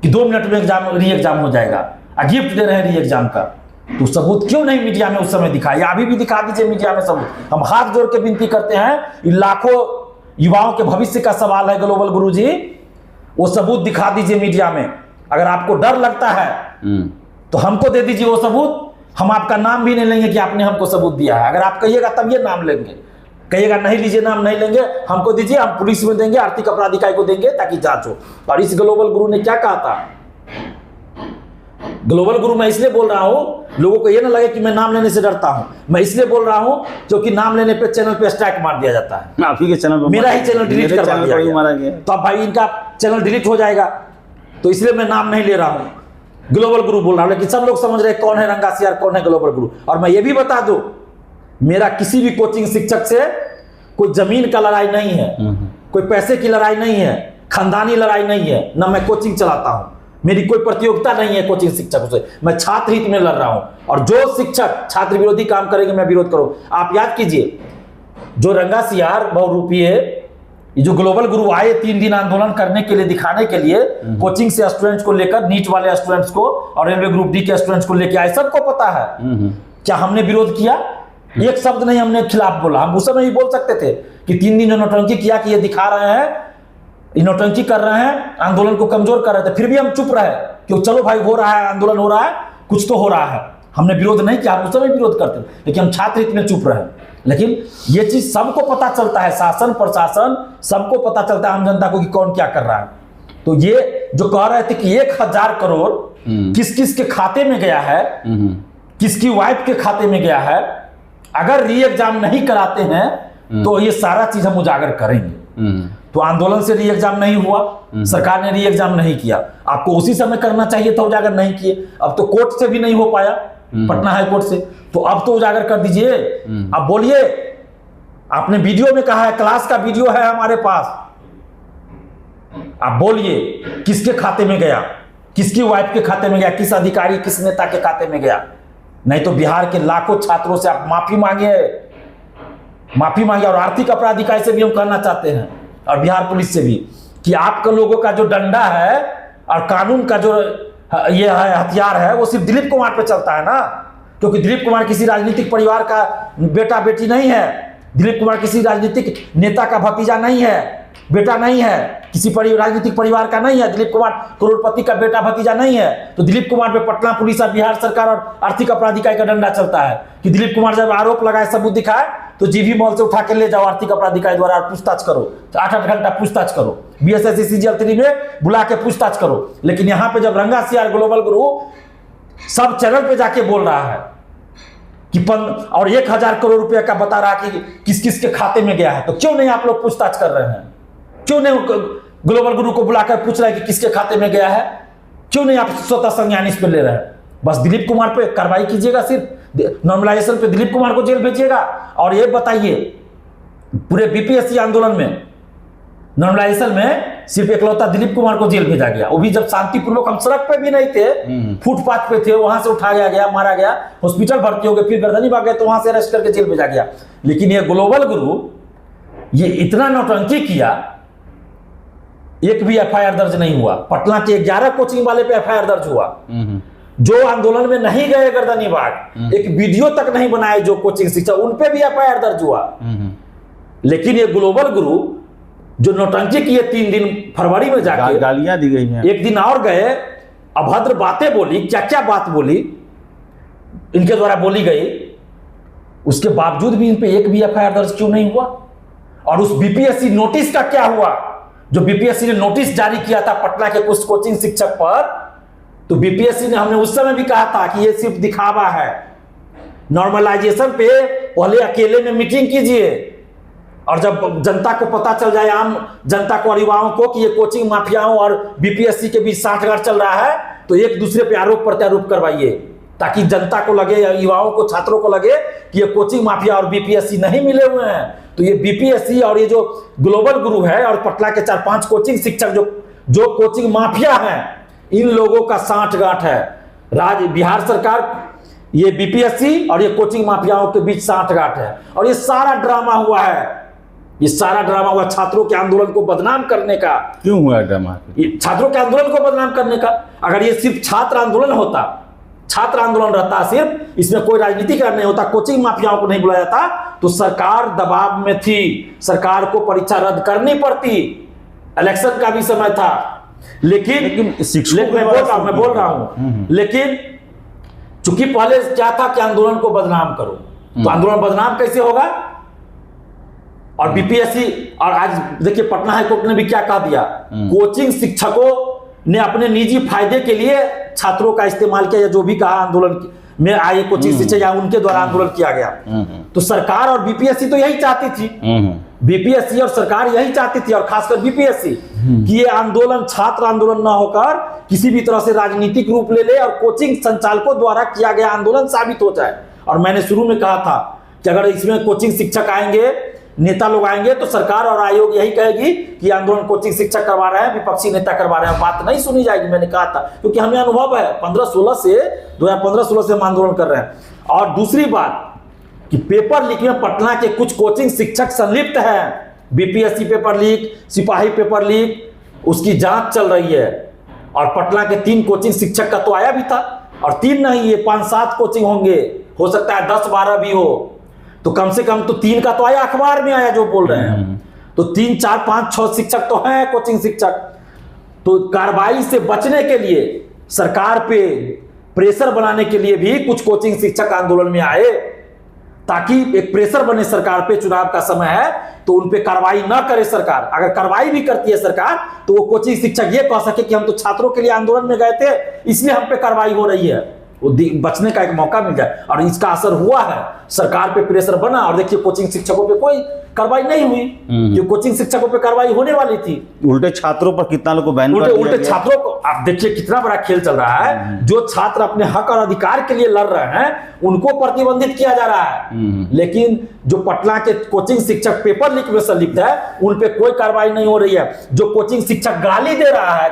कि 2 मिनट में री एग्जाम हो जाएगा, गिफ्ट दे रहे हैं री एग्जाम का। तो सबूत क्यों नहीं मीडिया में उस समय दिखाया? अभी भी दिखा दीजिए मीडिया में सबूत। हम हाथ जोड़ के विनती करते हैं, लाखों युवाओं के भविष्य का सवाल है ग्लोबल गुरु जी, वो सबूत दिखा दीजिए मीडिया में। अगर आपको डर लगता है तो हमको दे दीजिए वो सबूत, हम आपका नाम भी नहीं लेंगे कि आपने हमको सबूत दिया है। अगर आप कहिएगा तब ये नाम लेंगे, कहिएगा नहीं लीजिए नाम नहीं लेंगे, हमको दीजिए, हम पुलिस में देंगे, आर्थिक अपराध इकाई को देंगे ताकि जांच हो। और इस ग्लोबल गुरु ने क्या कहा था? ग्लोबल गुरु मैं इसलिए बोल रहा हूं, लोगों को ये ना लगे कि मैं नाम लेने से डरता हूं, मैं इसलिए बोल रहा हूं क्योंकि नाम लेने पे चैनल पे स्ट्राइक मार दिया जाता है। आप ही के चैनल पर, मेरा ही चैनल डिलीट करवा दिया गया, तो अब भाई इनका चैनल डिलीट हो जाएगा, तो इसलिए मैं नाम नहीं ले रहा हूं, ग्लोबल गुरु बोल रहा हूं। लेकिन सब लोग समझ रहे कौन है रंगा सियार, कौन है ग्लोबल गुरु। और मैं ये भी बता दूं, मेरा किसी भी कोचिंग शिक्षक से कोई जमीन का लड़ाई नहीं है, कोई पैसे की लड़ाई नहीं है, खानदानी लड़ाई नहीं है, ना मैं कोचिंग चलाता हूं, मेरी कोई प्रतियोगिता नहीं है कोचिंग शिक्षकों से। मैं छात्र हित में लड़ रहा हूं, और जो शिक्षक छात्र विरोधी काम करेंगे मैं विरोध करूं। आप याद कीजिए, जो रंगा सियार बहुरूपी है, ये जो ग्लोबल गुरु आए 3 दिन आंदोलन करने के लिए, दिखाने के लिए, कोचिंग से स्टूडेंट्स को लेकर, नीट वाले स्टूडेंट्स को और रेलवे ग्रुप डी के स्टूडेंट्स को लेकर आए, सबको पता है। क्या हमने विरोध किया? एक शब्द नहीं हमने खिलाफ बोला। हम उस समय ही बोल सकते थे कि 3 दिन जो नौटंकी किया कि ये दिखा रहे हैं, ये नौटंकी कर रहे हैं, आंदोलन को कमजोर कर रहे थे, फिर भी हम चुप रहे कि चलो भाई हो रहा है, आंदोलन हो रहा है, कुछ तो हो रहा है। हमने विरोध नहीं किया, हम उस समय विरोध करते, लेकिन हम छात्र हित में चुप रहे। लेकिन ये चीज सबको पता चलता है, शासन प्रशासन सबको पता चलता है, आम जनता को, कि कौन क्या कर रहा है। तो ये जो कह रहे थे कि 1000 करोड़ किस किस के खाते में गया है, किसकी वाइफ के खाते में गया है, अगर री एग्जाम नहीं कराते हैं तो ये सारा चीज हम उजागर करेंगे। तो आंदोलन से री एग्जाम नहीं हुआ, सरकार ने री एग्जाम नहीं किया, आपको उसी समय करना चाहिए था, उजागर नहीं किए। अब तो कोर्ट से भी नहीं हो पाया, पटना हाई कोर्ट से, तो अब तो उजागर कर दीजिए। अब बोलिए, आपने वीडियो में कहा है, क्लास का वीडियो है हमारे पास, आप बोलिए किसके खाते में गया, किसकी वाइफ के खाते में गया, किस अधिकारी किस नेता के खाते में गया। नहीं तो बिहार के लाखों छात्रों से आप माफी मांगे, और आर्थिक अपराध इकाई से भी हम कहना चाहते हैं, और बिहार पुलिस से भी, कि आपका लोगों का जो डंडा है और कानून का जो ये है हथियार है, वो सिर्फ दिलीप कुमार पे चलता है ना, क्योंकि दिलीप कुमार किसी राजनीतिक परिवार का बेटा बेटी नहीं है, दिलीप कुमार किसी राजनीतिक नेता का भतीजा नहीं है, बेटा नहीं है, किसी राजनीतिक परिवार का नहीं है, दिलीप कुमार करोड़पति का बेटा भतीजा नहीं है। तो दिलीप कुमार पे पटना पुलिस और बिहार सरकार और आर्थिक अपराध इकाई का डंडा चलता है कि दिलीप कुमार जब आरोप लगाए, सबूत दिखाए, तो जीवी मॉल से उठा के ले जाओ आर्थिक अपराध इकाई द्वारा, पूछताछ करो, 8-8 घंटा पूछताछ करो, BSS CGL 3 में बुला के पूछताछ करो। लेकिन यहाँ पे जब रंगा सियार ग्लोबल गुरु सब चैनल पे जाके बोल रहा है कि और 1000 करोड़ रुपए का बता रहा कि किस किस के खाते में गया है, तो क्यों नहीं आप लोग पूछताछ कर रहे हैं? क्यों नहीं ग्लोबल गुरु को बुलाकर पूछ रहे हैं कि किसके खाते में गया है? क्यों नहीं आप स्वतः संज्ञान इस पर ले रहे हैं? बस दिलीप कुमार पे कार्रवाई कीजिएगा, सिर्फ नॉर्मलाइजेशन पे दिलीप कुमार को जेल भेजिएगा। और ये बताइए, पूरे BPSC आंदोलन में नॉर्मलाइजेशन में सिर्फ इकलौता दिलीप कुमार को जेल भेजा गया, वो भी जब शांतिपूर्वक हम सड़क पे भी नहीं थे, फुटपाथ पे थे, वहां से उठाया गया, मारा गया, हॉस्पिटल भर्ती हो गए, फिर गर्दनी भाग गए, तो वहां से अरेस्ट करके जेल भेजा गया। लेकिन ये ग्लोबल गुरु ये इतना नौटंकी किया, एक भी FIR दर्ज नहीं हुआ। पटना के 11 कोचिंग वाले पे FIR दर्ज हुआ, जो आंदोलन में नहीं गए गर्दनी भाग, एक वीडियो तक नहीं बनाए जो कोचिंग शिक्षक, उन पे भी FIR दर्ज हुआ। लेकिन ये ग्लोबल गुरु जो नौटंकी किए 3 दिन फरवरी में जाके, गालियां दी गई हैं, एक दिन और गए, अभद्र बातें बोली, क्या क्या बात बोली इनके द्वारा बोली गई, उसके बावजूद भी इन पे एक भी एफआईआर दर्ज क्यों नहीं हुआ? और उस बीपीएससी नोटिस का क्या हुआ? जो बीपीएससी ने नोटिस जारी किया था पटना के कुछ कोचिंग शिक्षक पर, तो बीपीएससी ने, हमने उस समय भी कहा था कि ये सिर्फ दिखावा है, नॉर्मलाइजेशन पे पहले अकेले में मीटिंग कीजिए, और जब जनता को पता चल जाए, आम जनता को और युवाओं को कि ये कोचिंग माफियाओं और बीपीएससी के बीच सांठगांठ चल रहा है, तो एक दूसरे पे आरोप प्रत्यारोप करवाइए, ताकि जनता को लगे, युवाओं को, छात्रों को लगे कि ये कोचिंग माफिया और बीपीएससी नहीं मिले हुए हैं। तो ये बीपीएससी और ये जो ग्लोबल गुरु है और पटना के 4-5 कोचिंग शिक्षक जो कोचिंग माफिया हैं, इन लोगों का सांठगांठ है। बिहार सरकार, ये बीपीएससी और ये कोचिंग माफियाओं के बीच सांठगांठ है, और ये सारा ड्रामा हुआ है, ये सारा ड्रामा हुआ छात्रों के आंदोलन को बदनाम करने का। क्यों हुआ ड्रामा? छात्रों के आंदोलन को बदनाम करने का। अगर ये सिर्फ छात्र आंदोलन होता, छात्र आंदोलन रहता सिर्फ, इसमें कोई राजनीति का नहीं होता, कोचिंग माफियाओं को नहीं बुलाया जाता, तो सरकार दबाव में थी, सरकार को परीक्षा रद्द करनी पड़ती, इलेक्शन का भी समय था। लेकिन मैं बोल रहा हूं, लेकिन चूंकि पहले क्या था कि आंदोलन को बदनाम करो, तो आंदोलन बदनाम कैसे होगा? और बीपीएससी, और आज देखिए पटना हाईकोर्ट ने भी क्या कहा दिया, कोचिंग शिक्षकों ने अपने निजी फायदे के लिए छात्रों का इस्तेमाल किया, या जो भी कहा आंदोलन में आए कोचिंग शिक्षक या उनके द्वारा आंदोलन किया गया। तो सरकार और बीपीएससी तो यही चाहती थी, बीपीएससी और सरकार यही चाहती थी, और खासकर बीपीएससी, कि ये आंदोलन छात्र आंदोलन ना होकर किसी भी तरह से राजनीतिक रूप ले ले और कोचिंग संचालकों द्वारा किया गया आंदोलन साबित हो जाए। और मैंने शुरू में कहा था कि अगर इसमें कोचिंग शिक्षक आएंगे, नेता लोग आएंगे, तो सरकार और आयोग यही कहेगी कि आंदोलन कोचिंग शिक्षक करवा रहे हैं, विपक्षी नेता करवा रहे हैं, बात नहीं सुनी जाएगी। मैंने कहा था, क्योंकि हमें अनुभव है, 2015-16 से हम आंदोलन कर रहे हैं। और दूसरी बात कि पेपर लीक में पटना के कुछ कोचिंग शिक्षक संलिप्त हैं, बीपीएससी पेपर लीक, सिपाही पेपर लीक, उसकी जांच चल रही है। और पटना के 3 कोचिंग शिक्षक का तो आया भी था, और 3 नहीं, ये 5-7 कोचिंग होंगे, हो सकता है 10-12 भी हो, तो कम से कम तो 3 का तो आया, अखबार में आया जो बोल रहे हैं। तो 3, 4, 5, 6 शिक्षक तो हैं कोचिंग शिक्षक। तो कार्रवाई से बचने के लिए, सरकार पे प्रेशर बनाने के लिए भी कुछ कोचिंग शिक्षक आंदोलन में आए, ताकि एक प्रेशर बने सरकार पे, चुनाव का समय है तो उन पे कार्रवाई ना करे सरकार। अगर कार्रवाई भी करती है सरकार, तो वो कोचिंग शिक्षक ये कह सके कि हम तो छात्रों के लिए आंदोलन में गए थे, इसलिए हम पे कार्रवाई हो रही है, वो बचने का एक मौका मिल जाए। और इसका असर हुआ है, सरकार पे प्रेशर बना, और देखिए कोचिंग शिक्षकों पे कोई कार्रवाई नहीं हुई, जो कोचिंग शिक्षकों पे कार्रवाई होने वाली थी। उल्टे छात्रों पर कितना लोगों को बैन कर दिया उल्टे छात्रों को, आप देखिए कितना बड़ा खेल चल रहा है। जो छात्र अपने हक और अधिकार के लिए लड़ रहे हैं, उनको प्रतिबंधित किया जा रहा है, लेकिन जो पटना के कोचिंग शिक्षक पेपर लीक में संलिप्त है, उन पे कोई कार्रवाई नहीं हो रही है। जो कोचिंग शिक्षक गाली दे रहा है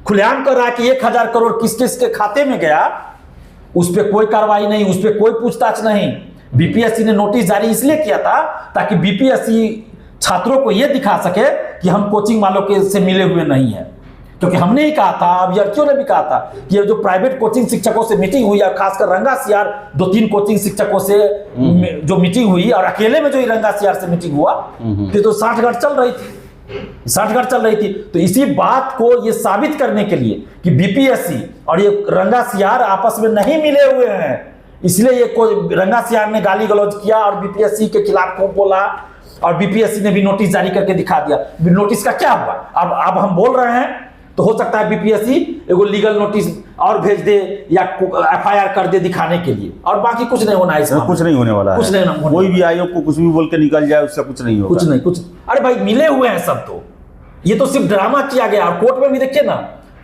खुलेआम कर रहा है कि 1000 करोड़ किस किस के खाते में गया, उस पर कोई कार्रवाई नहीं, उस पर कोई पूछताछ नहीं। बीपीएससी ने नोटिस जारी इसलिए किया था ताकि बीपीएससी छात्रों को यह दिखा सके कि हम कोचिंग वालों के से मिले हुए नहीं है। क्योंकि हमने ही कहा था, अभ्यर्थियों ने भी कहा था कि ये जो प्राइवेट कोचिंग शिक्षकों से मीटिंग हुई, खासकर रंगा सियार 2-3 कोचिंग शिक्षकों से जो मीटिंग हुई, और अकेले में जो रंगा सियार से मीटिंग हुआ, तो सांठगांठ चल रही थी। तो इसी बात को ये साबित करने के लिए कि बीपीएससी और ये रंगा सियार आपस में नहीं मिले हुए हैं, इसलिए ये रंगा सियार ने गाली गलौज किया और बीपीएससी के खिलाफ खूब बोला, और बीपीएससी ने भी नोटिस जारी करके दिखा दिया। नोटिस का क्या हुआ? अब हम बोल रहे हैं, तो हो सकता है बीपीएससी एगो लीगल नोटिस और भेज दे या एफआईआर कर दे दिखाने के लिए, और बाकी कुछ नहीं होना है इसमें, कुछ नहीं होने वाला, कुछ नहीं होने। कोई भी आयोग को कुछ भी बोल के निकल जाए, उससे कुछ नहीं होगा, कुछ। अरे भाई मिले हुए हैं सब, तो ये तो सिर्फ ड्रामा किया गया। और कोर्ट में भी देखिए ना,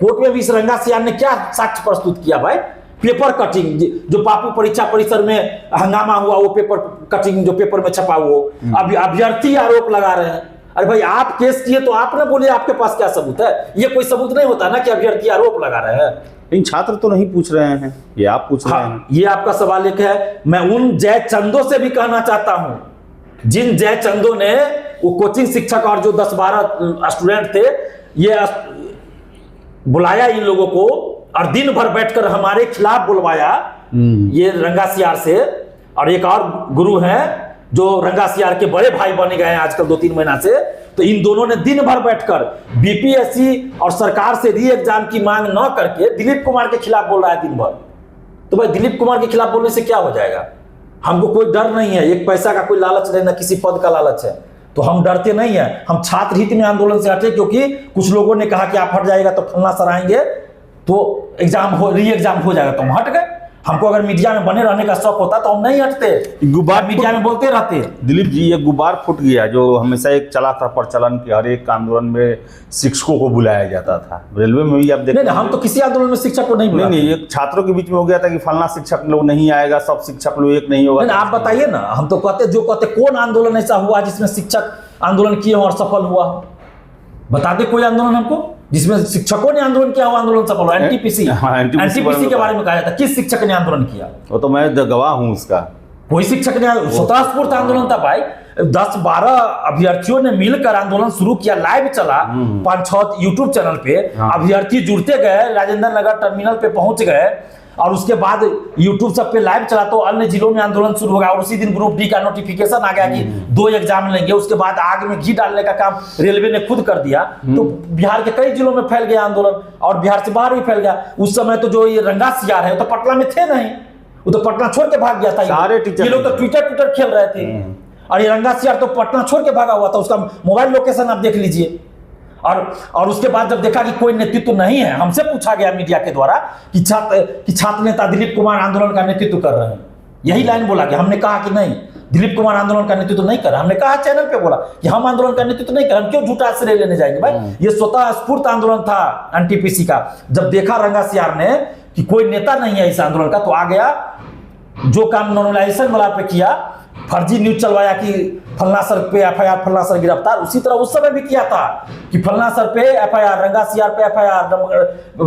कोर्ट में भी इस रंगा सियार ने क्या साक्ष्य प्रस्तुत किया भाई? पेपर कटिंग, जो बापू परीक्षा परिसर में हंगामा हुआ, वो पेपर कटिंग जो पेपर में छपा, वो अभ्यर्थी आरोप लगा रहे हैं। अरे भाई आप केस किए तो आप ना बोलिए आपके पास क्या सबूत है? ये कोई सबूत नहीं होता ना कि अभ्यर्थी आरोप लगा रहे हैं। इन छात्र तो नहीं पूछ रहे हैं, ये आप पूछ रहे हैं। ये आपका सवाल एक है। मैं उन जय चंदों से भी कहना चाहता हूं, जिन जय चंदों ने वो कोचिंग शिक्षक और जो 10-12 स्टूडेंट थे, ये बुलाया इन लोगों को और दिन भर बैठकर हमारे खिलाफ बुलवाया, ये रंगा सियार से। और एक और गुरु है जो रंगा सियार के बड़े भाई बने गए हैं आजकल 2-3 महीना से, तो इन दोनों ने दिन भर बैठकर बीपीएससी और सरकार से री एग्जाम की मांग न करके दिलीप कुमार के खिलाफ बोल रहा है दिन भर। तो भाई दिलीप कुमार के खिलाफ बोलने से क्या हो जाएगा? हमको कोई डर नहीं है, एक पैसा का कोई लालच नहीं, ना किसी पद का लालच है, तो हम डरते नहीं है। हम छात्र हित में आंदोलन से हटे, क्योंकि कुछ लोगों ने कहा कि आप हट जाएगा तो फलना सर आएंगे तो री एग्जाम हो जाएगा, तो हम हट गए। हमको अगर मीडिया में बने रहने का शौक होता तो हम नहीं हटते, गुब्बार मीडिया में बोलते रहते। दिलीप जी, ये गुब्बार फूट गया जो हमेशा एक चला था प्रचलन कि हर एक आंदोलन में शिक्षकों को बुलाया जाता था। रेलवे में भी आप देखते नहीं, हम तो किसी आंदोलन में शिक्षक को नहीं बुलाते। नहीं, एक छात्रों के बीच में हो गया था कि फलना शिक्षक लोग नहीं आएगा, सब शिक्षक लोग एक नहीं होगा। आप बताइए ना, हम तो कहते कौन आंदोलन ऐसा हुआ जिसमें शिक्षक आंदोलन किए और सफल हुआ? बता दे कोई आंदोलन हमको जिसमें शिक्षकों ने आंदोलन किया, वो आंदोलन सफल हुआ। एनटीपीसी के बारे में कहा जाता है, किस शिक्षक ने आंदोलन किया? वो तो मैं गवाह हूं उसका। कोई शिक्षक ने, स्वतःस्फूर्त आंदोलन था भाई। 10-12 अभ्यर्थियों ने मिलकर आंदोलन शुरू किया, लाइव चला 5-6 यूट्यूब चैनल पे। अभ्यर्थी जुड़ते गए, राजेंद्र नगर टर्मिनल पे पहुंच गए और उसके बाद यूट्यूब सब पे लाइव चला तो अन्य जिलों में आंदोलन शुरू हो गया। और उसी दिन ग्रुप डी का नोटिफिकेशन आ गया कि 2 एग्जाम लेंगे। उसके बाद आग में घी डालने का काम रेलवे ने खुद कर दिया, तो बिहार के कई जिलों में फैल गया आंदोलन और बिहार से बाहर भी फैल गया। उस समय तो जो ये रंगा सियार है तो पटना में थे नहीं, वो तो पटना छोड़ के भाग गया था। सारे टीचर, ये लोग तो ट्विटर खेल रहे थे, और ये रंगा सियार तो पटना छोड़ के भागा हुआ था। उसका मोबाइल लोकेशन आप देख लीजिए। और उसके बाद जब देखा कि कोई नेतृत्व नहीं है, हमसे पूछा गया मीडिया के द्वारा कि छात्र नेता दिलीप कुमार आंदोलन का नेतृत्व कर रहे हैं, यही लाइन बोला कि हमने कहा कि नहीं, दिलीप कुमार आंदोलन का नेतृत्व नहीं कर रहा। हमने कहा चैनल पे बोला कि हम आंदोलन का नेतृत्व नहीं कर, हम क्यों झूठा श्रेय लेने जाएंगे भाई? ये स्वतः स्फूर्त आंदोलन था एनटीपीसी का। जब देखा रंगा सियार ने कि कोई नेता नहीं है इस आंदोलन का, तो आ गया, जो काम नॉर्मलाइजेशन वाला पे किया, फर्जी न्यूज चलवाया कि फलना सर पे एफआईआर, फलना सर गिरफ्तार। उसी तरह उस समय भी किया था कि फलना सर पे एफआईआर, रंगा सियार पे एफआईआर,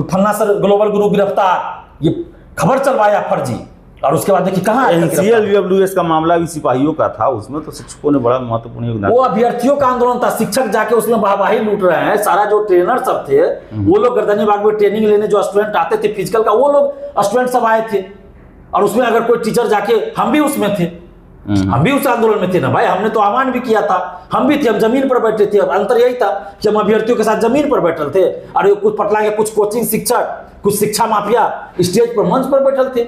फलना सर ग्लोबल गुरु गिरफ्तार, ये खबर चलवाया फर्जी। और उसके बाद देखिए कहाँ NCLWS का मामला भी सिपाहियों का था, उसमें तो शिक्षकों ने बड़ा महत्वपूर्ण योगदान। वो अभ्यर्थियों का आंदोलन था, शिक्षक जाके उसमें वाहवाही लूट रहे हैं। सारा जो ट्रेनर सब थे वो लोग गर्दनीबाग में ट्रेनिंग लेने जो स्टूडेंट आते थे फिजिकल का, वो लोग स्टूडेंट सब आए थे। और उसमें अगर कोई टीचर जाके, हम भी उसमें थे, हम भी उस आंदोलन में थे ना भाई। हमने तो आह्वान भी किया था, हम भी थे, हम जमीन पर बैठे थे। अंतर यही था कि हम अभ्यर्थियों के साथ जमीन पर बैठे थे, और कुछ पटना के कुछ कोचिंग शिक्षक, कुछ शिक्षा माफिया स्टेज पर, मंच पर बैठे थे।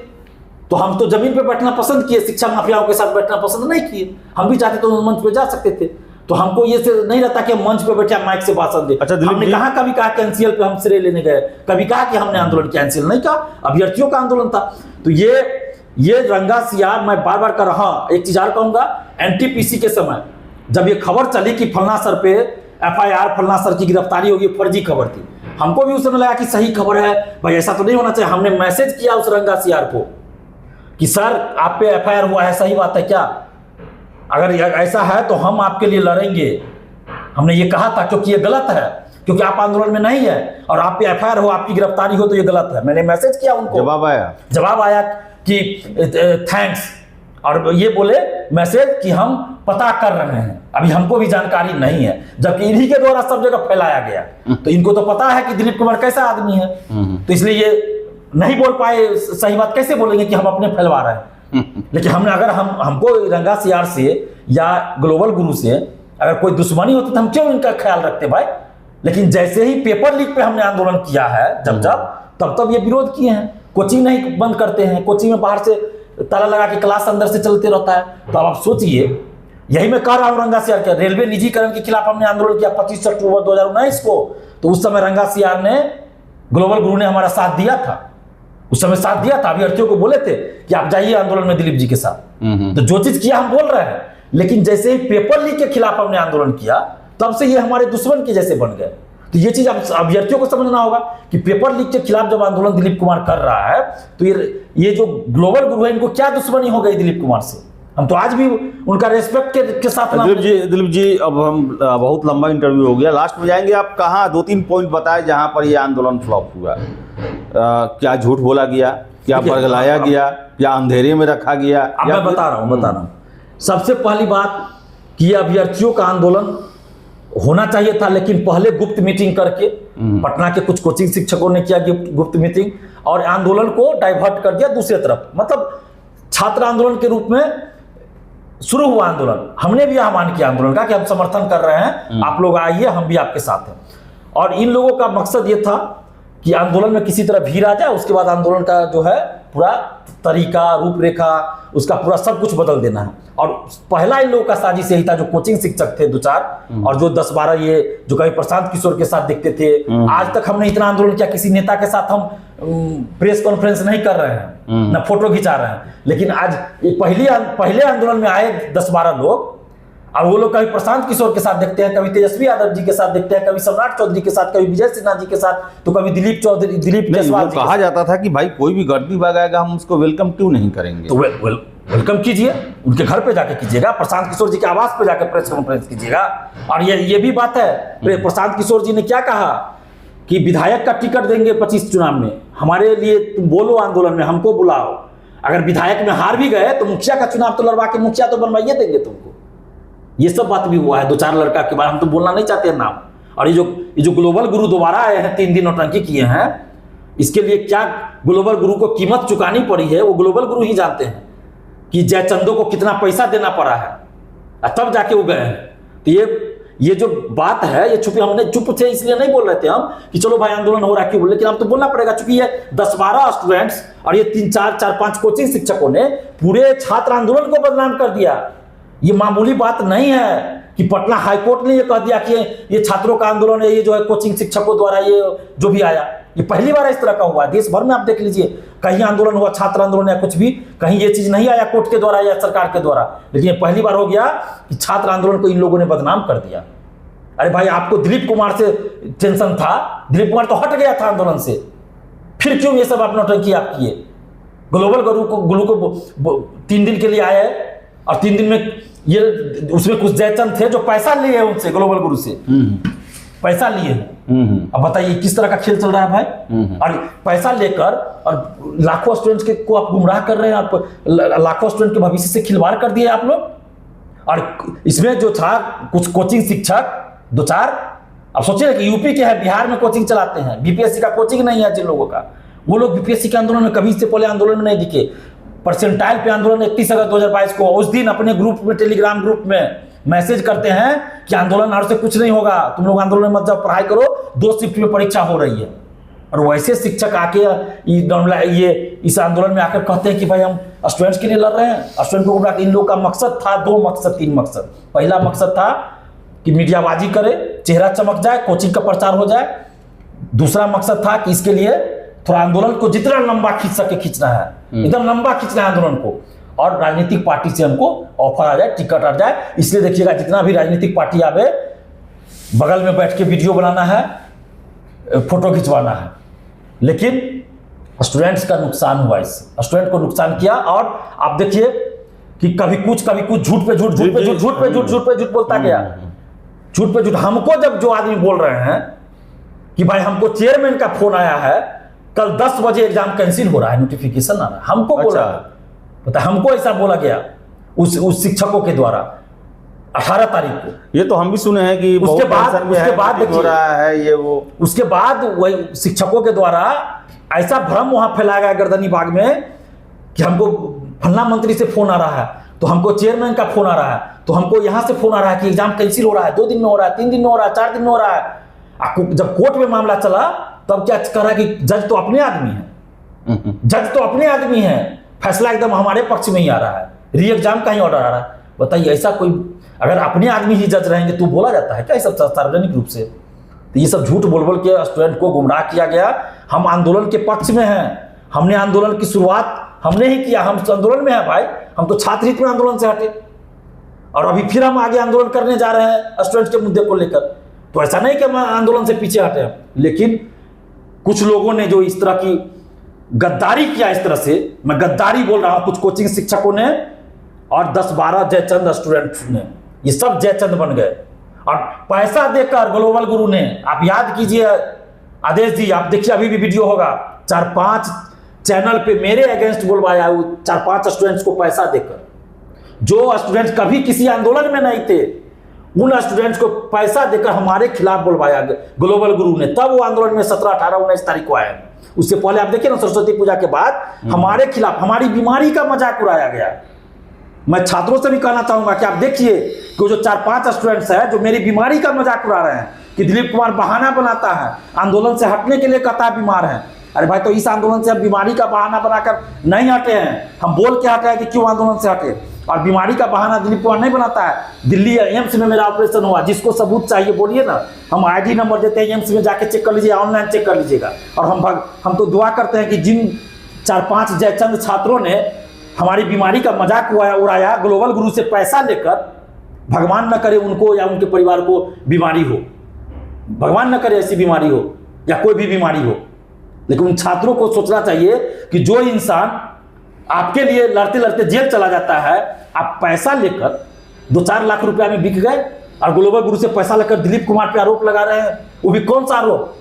तो हम तो जमीन पर बैठना पसंद किए, शिक्षा माफियाओं के साथ बैठना पसंद नहीं किए। हम भी चाहते तो मंच पर जा सकते थे। तो हमको ये से नहीं रहता कि हम मंच पे बैठे माइक से भाषण दे। अच्छा, हमने कहा, कभी कहा कैंसिल पे हम श्रेय लेने गए, कभी कहा कि हमने आंदोलन कैंसिल नहीं कहा, अभ्यर्थियों का आंदोलन था। तो ये रंगा सियार, मैं बार बार कर रहा, एक चीज और कहूंगा, एनटीपीसी के समय जब ये खबर चली कि फलना सर पे एफआईआर, फलना सर की गिरफ्तारी होगी, फर्जी खबर थी, हमको भी उस समय लगा कि सही खबर है भाई, ऐसा तो नहीं होना चाहिए। हमने मैसेज किया उस रंगा सियार को कि सर आप पे एफआईआर हुआ है, सही बात है क्या? अगर ऐसा है तो हम आपके लिए लड़ेंगे। हमने ये कहा था, क्योंकि ये गलत है, क्योंकि आप आंदोलन में नहीं है और आप पे एफआईआर हो, आपकी गिरफ्तारी हो, तो ये गलत है। मैंने मैसेज किया उनको, जवाब आया कि थैंक्स, और ये बोले मैसेज कि हम पता कर रहे हैं, अभी हमको भी जानकारी नहीं है, जबकि इन्हीं के द्वारा सब जगह फैलाया गया। तो इनको तो पता है कि दिलीप कुमार कैसा आदमी है, तो इसलिए ये नहीं बोल पाए। सही बात कैसे बोलेंगे कि हम अपने फैलवा रहे हैं? लेकिन हमने, अगर हमको रंगा सियार से या ग्लोबल गुरु से अगर कोई दुश्मनी होती तो हम क्यों इनका ख्याल रखते भाई? लेकिन जैसे ही पेपर लीक पे हमने आंदोलन किया है, तब ये विरोध किए हैं। कोचिंग नहीं बंद करते हैं, कोचिंग में बाहर से ताला लगा के क्लास अंदर से चलते रहता है। तो अब आप सोचिए, यही मैं कह रहा हूँ रंगा सियार के रेलवे निजीकरण के खिलाफ हमने आंदोलन किया 25 अक्टूबर 2019 को। तो उस समय रंगा सियार ने, ग्लोबल गुरु ने हमारा साथ दिया था, उस समय साथ दिया था। अभ्यर्थियों को बोले थे कि आप जाइए आंदोलन में दिलीप जी के साथ। तो जो चीज किया हम बोल रहे हैं, लेकिन जैसे ही पेपर लीक के खिलाफ हमने आंदोलन किया, तब से ये हमारे दुश्मन के जैसे बन गए। तो ये चीज अभ्यर्थियों को समझना होगा कि पेपर लीक के खिलाफ जब आंदोलन दिलीप कुमार कर रहा है, तो ये जो ग्लोबल गुरु है, इनको क्या दुश्मनी हो गई दिलीप कुमार से? हम तो आज भी उनका रेस्पेक्ट के साथ। दिलीप जी, अब हम बहुत लंबा इंटरव्यू हो गया, लास्ट में जाएंगे। आप कहाँ 2-3 पॉइंट बताए जहां पर ये आंदोलन फ्लॉप हुआ? क्या झूठ बोला गया, क्या बरगलाया गया, या अंधेरे में रखा गया? मैं बता रहा हूँ। सबसे पहली बात कि अभ्यर्थियों का आंदोलन होना चाहिए था, लेकिन पहले गुप्त मीटिंग करके, पटना के कुछ कोचिंग शिक्षकों ने किया गुप्त मीटिंग, और आंदोलन को डाइवर्ट कर दिया दूसरी तरफ। मतलब छात्र आंदोलन के रूप में शुरू हुआ आंदोलन, हमने भी आह्वान किया आंदोलन का कि हम समर्थन कर रहे हैं, आप लोग आइए, हम भी आपके साथ हैं। और इन लोगों का मकसद ये था कि आंदोलन में किसी तरह भीड़ आ जाए, उसके बाद आंदोलन का जो है पूरा तरीका, रूपरेखा, उसका पूरा सब कुछ बदल देना है। और पहला इन लोगों का साजिश यही था, जो कोचिंग शिक्षक थे 2-4 और जो 10-12 ये जो कभी प्रशांत किशोर के साथ दिखते थे। आज तक हमने इतना आंदोलन किया, किसी नेता के साथ हम प्रेस कॉन्फ्रेंस नहीं कर रहे हैं, ना फोटो खिंचा रहे हैं, लेकिन आज पहले आंदोलन में आए 10-12 लोग, और वो लोग कभी प्रशांत किशोर के साथ देखते हैं, कभी तेजस्वी यादव जी के साथ देखते हैं, कभी सम्राट चौधरी के साथ, कभी विजय सिन्हा जी के साथ, तो कभी दिलीप जायसवाल जी। कहा जाता था कि भाई कोई भी गर्दी बाग आएगा हम उसको वेलकम क्यों नहीं करेंगे? तो वेलकम कीजिए, उनके घर पे जाके कीजिएगा, प्रशांत किशोर जी के आवास पे जाकर प्रेस कॉन्फ्रेंस कीजिएगा। और ये भी बात है, प्रशांत किशोर जी ने क्या कहा कि विधायक का टिकट देंगे 25 चुनाव में, हमारे लिए तुम बोलो आंदोलन में, हमको बुलाओ। अगर विधायक में हार भी गए तो मुखिया का चुनाव तो लड़वा के मुखिया तो बनवाइए देंगे तुमको। ये सब बात भी हुआ है 2-4 लड़का के बारे में, हम तो बोलना नहीं चाहते हैं नाम। और ये जो ग्लोबल गुरु दोबारा आए हैं, 3 दिन नौटंकी किए हैं, इसके लिए क्या ग्लोबल गुरु को कीमत चुकानी पड़ी है, वो ग्लोबल गुरु ही जानते हैं कि जयचंदो को कितना पैसा देना पड़ा है, तब जाके वो गए हैं। तो ये जो बात है, ये छुपी, हमने चुप थे इसलिए नहीं बोल रहे थे हम कि चलो भाई आंदोलन हो रहा है क्यों बोल, लेकिन हम तो बोलना पड़ेगा, चूंकि ये 10-12 स्टूडेंट्स और ये 3-4-5 कोचिंग शिक्षकों ने पूरे छात्र आंदोलन को बदनाम कर दिया। ये मामूली बात नहीं है कि पटना हाईकोर्ट ने ये कह दिया कि ये छात्रों का आंदोलन है, ये जो है कोचिंग शिक्षकों द्वारा ये जो भी आया, ये पहली बार इस तरह का हुआ है। देश भर में आप देख लीजिए, कहीं आंदोलन हुआ, छात्र आंदोलन या कुछ भी, कहीं ये चीज नहीं आया कोर्ट के द्वारा या सरकार के द्वारा, लेकिन ये पहली बार हो गया कि छात्र आंदोलन को इन लोगों ने बदनाम कर दिया। अरे भाई, आपको दिलीप कुमार से टेंशन था, दिलीप कुमार तो हट गया था आंदोलन से, फिर क्यों ये सब आप नौटंकी आप किए? ग्लोबल गुरु को 3 दिन के लिए आए और 3 दिन में ये उसमें कुछ जयचंद थे जो पैसा लिए उनसे, ग्लोबल गुरु से पैसा लिए हैं। अब बताइए किस तरह का खेल चल रहा है भाई। और पैसा लेकर और लाखों स्टूडेंट्स को आप गुमराह कर रहे हैं, आप लाखों स्टूडेंट के भविष्य से खिलवाड़ कर दिए आप लोग। और इसमें जो था कुछ कोचिंग शिक्षक 2-4, अब सोचिए कि यूपी के हैं, बिहार में कोचिंग चलाते हैं, बीपीएससी का कोचिंग नहीं है जिन लोगों का, वो लोग बीपीएससी के आंदोलन में कभी इससे पहले आंदोलन में नहीं दिखे। परसेंटाइल पे आंदोलन 31 अगस्त 2022 को उस दिन अपने ग्रुप में, टेलीग्राम ग्रुप में मैसेज करते हैं कि आंदोलन और से कुछ नहीं होगा, तुम लोग आंदोलन में मत जाओ, पढ़ाई करो, 2 शिफ्ट में परीक्षा हो रही है। और वैसे शिक्षक आके ये इस आंदोलन में आकर कहते हैं कि भाई हम स्टूडेंट्स के लिए लड़ रहे हैं, स्टूडेंट को। इन लोगों का मकसद था 2 मकसद 3 मकसद। पहला मकसद था कि मीडियाबाजी करे, चेहरा चमक जाए, कोचिंग का प्रचार हो जाए। दूसरा मकसद था कि इसके लिए थोड़ा आंदोलन को जितना लंबा खींच सके खींचना है, एकदम लंबा खींचना है आंदोलन को, और राजनीतिक पार्टी से हमको ऑफर आ जाए, टिकट आ जाए। इसलिए देखिएगा जितना भी राजनीतिक पार्टी आवे, बगल में बैठ के वीडियो बनाना है, फोटो खिंचवाना है। लेकिन स्टूडेंट्स का नुकसान हुआ, इससे स्टूडेंट को नुकसान किया। और आप देखिए कि कभी कुछ झूठ पे झूठ बोलता गया, झूठ पे झूठ। हमको जब जो आदमी बोल रहे हैं कि भाई हमको चेयरमैन का फोन आया है, कल 10 बजे एग्जाम कैंसिल हो रहा है, नोटिफिकेशन आ रहा है, हमको बोला, पता हमको ऐसा बोला गया उस शिक्षकों के द्वारा 18 तारीख को। ये तो हम भी सुने हैं कि उसके बाद हो रहा है ये वो। उसके बाद वही शिक्षकों के द्वारा ऐसा भ्रम वहां फैलाया गया गर्दनी बाग में कि हमको फन्ना मंत्री से फोन आ रहा है, तो हमको चेयरमैन का फोन आ रहा है, तो हमको यहां से फोन आ रहा है कि एग्जाम कैंसिल हो रहा है, 2 दिन में हो रहा है, 3 दिन में हो रहा है, 4 दिन में हो रहा है। जब कोर्ट में मामला चला तब क्या कह रहा है कि जज तो अपने आदमी है, जज तो अपने आदमी है, फैसला एकदम हमारे पक्ष में ही आ रहा है, री एग्जाम का ही ऑर्डर आ रहा है। बताइए ऐसा कोई, अगर अपने आदमी ही जज रहेंगे तो बोला जाता है क्या ये सब सार्वजनिक रूप से? तो ये सब झूठ बोल बोल के स्टूडेंट को गुमराह किया गया। हम आंदोलन के पक्ष में हैं, हमने आंदोलन की शुरुआत हमने ही किया, हम आंदोलन में हैं भाई, हम तो छात्र हित में आंदोलन से हटे और अभी फिर हम आगे आंदोलन करने जा रहे हैं स्टूडेंट के मुद्दे को लेकर। तो ऐसा नहीं कि हम आंदोलन से पीछे हटे हैं, लेकिन कुछ लोगों ने जो इस तरह की गद्दारी किया, इस तरह से मैं गद्दारी बोल रहा हूं, कुछ कोचिंग शिक्षकों ने और 10-12 जयचंद स्टूडेंट्स ने, ये सब जयचंद बन गए। और पैसा देकर ग्लोबल गुरु ने, आप याद कीजिए आदेश जी, आप देखिए अभी भी वीडियो होगा, 4-5 चैनल पे मेरे अगेंस्ट बोलवाया 4-5 स्टूडेंट्स को पैसा देकर। जो स्टूडेंट्स कभी किसी आंदोलन में नहीं थे, उन स्टूडेंट्स को पैसा देकर हमारे खिलाफ बोलवाया ग्लोबल गुरु ने। तब वो आंदोलन में 17, 18, 19 तारीख को आए। उससे पहले आप देखिए ना, सरस्वती पूजा के बाद हमारे खिलाफ, हमारी बीमारी का मजाक उड़ाया गया। मैं छात्रों से भी कहना चाहूंगा कि आप देखिए कि जो 4-5 स्टूडेंट्स हैं जो मेरी बीमारी का मजाक उड़ा रहे हैं कि दिलीप कुमार बहाना बनाता है, आंदोलन से हटने के लिए कहता है बीमार है। अरे भाई, तो इस आंदोलन से हम बीमारी का बहाना बनाकर नहीं हटे हैं, हम बोल के हटे हैं कि क्यों आंदोलन से हटे। और बीमारी का बहाना दिलीप कुमार नहीं बनाता है। दिल्ली एम्स में मेरा ऑपरेशन हुआ, जिसको सबूत चाहिए बोलिए ना, हम आईडी नंबर देते हैं, एम्स में जाके चेक कर लीजिए, ऑनलाइन चेक कर लीजिएगा। और हम तो दुआ करते हैं कि जिन 4-5 जयचंद छात्रों ने हमारी बीमारी का मजाक उड़ाया ग्लोबल गुरु से पैसा लेकर, भगवान न करे उनको या उनके परिवार को बीमारी हो, भगवान न करे ऐसी बीमारी हो या कोई भी बीमारी हो। लेकिन उन छात्रों को सोचना चाहिए कि जो इंसान आपके लिए लड़ते लड़ते जेल चला जाता है, आप पैसा लेकर 2-4 लाख रुपया में बिक गए और ग्लोबल गुरु से पैसा लेकर दिलीप कुमार पे आरोप लगा रहे हैं। वो भी कौन सा आरोप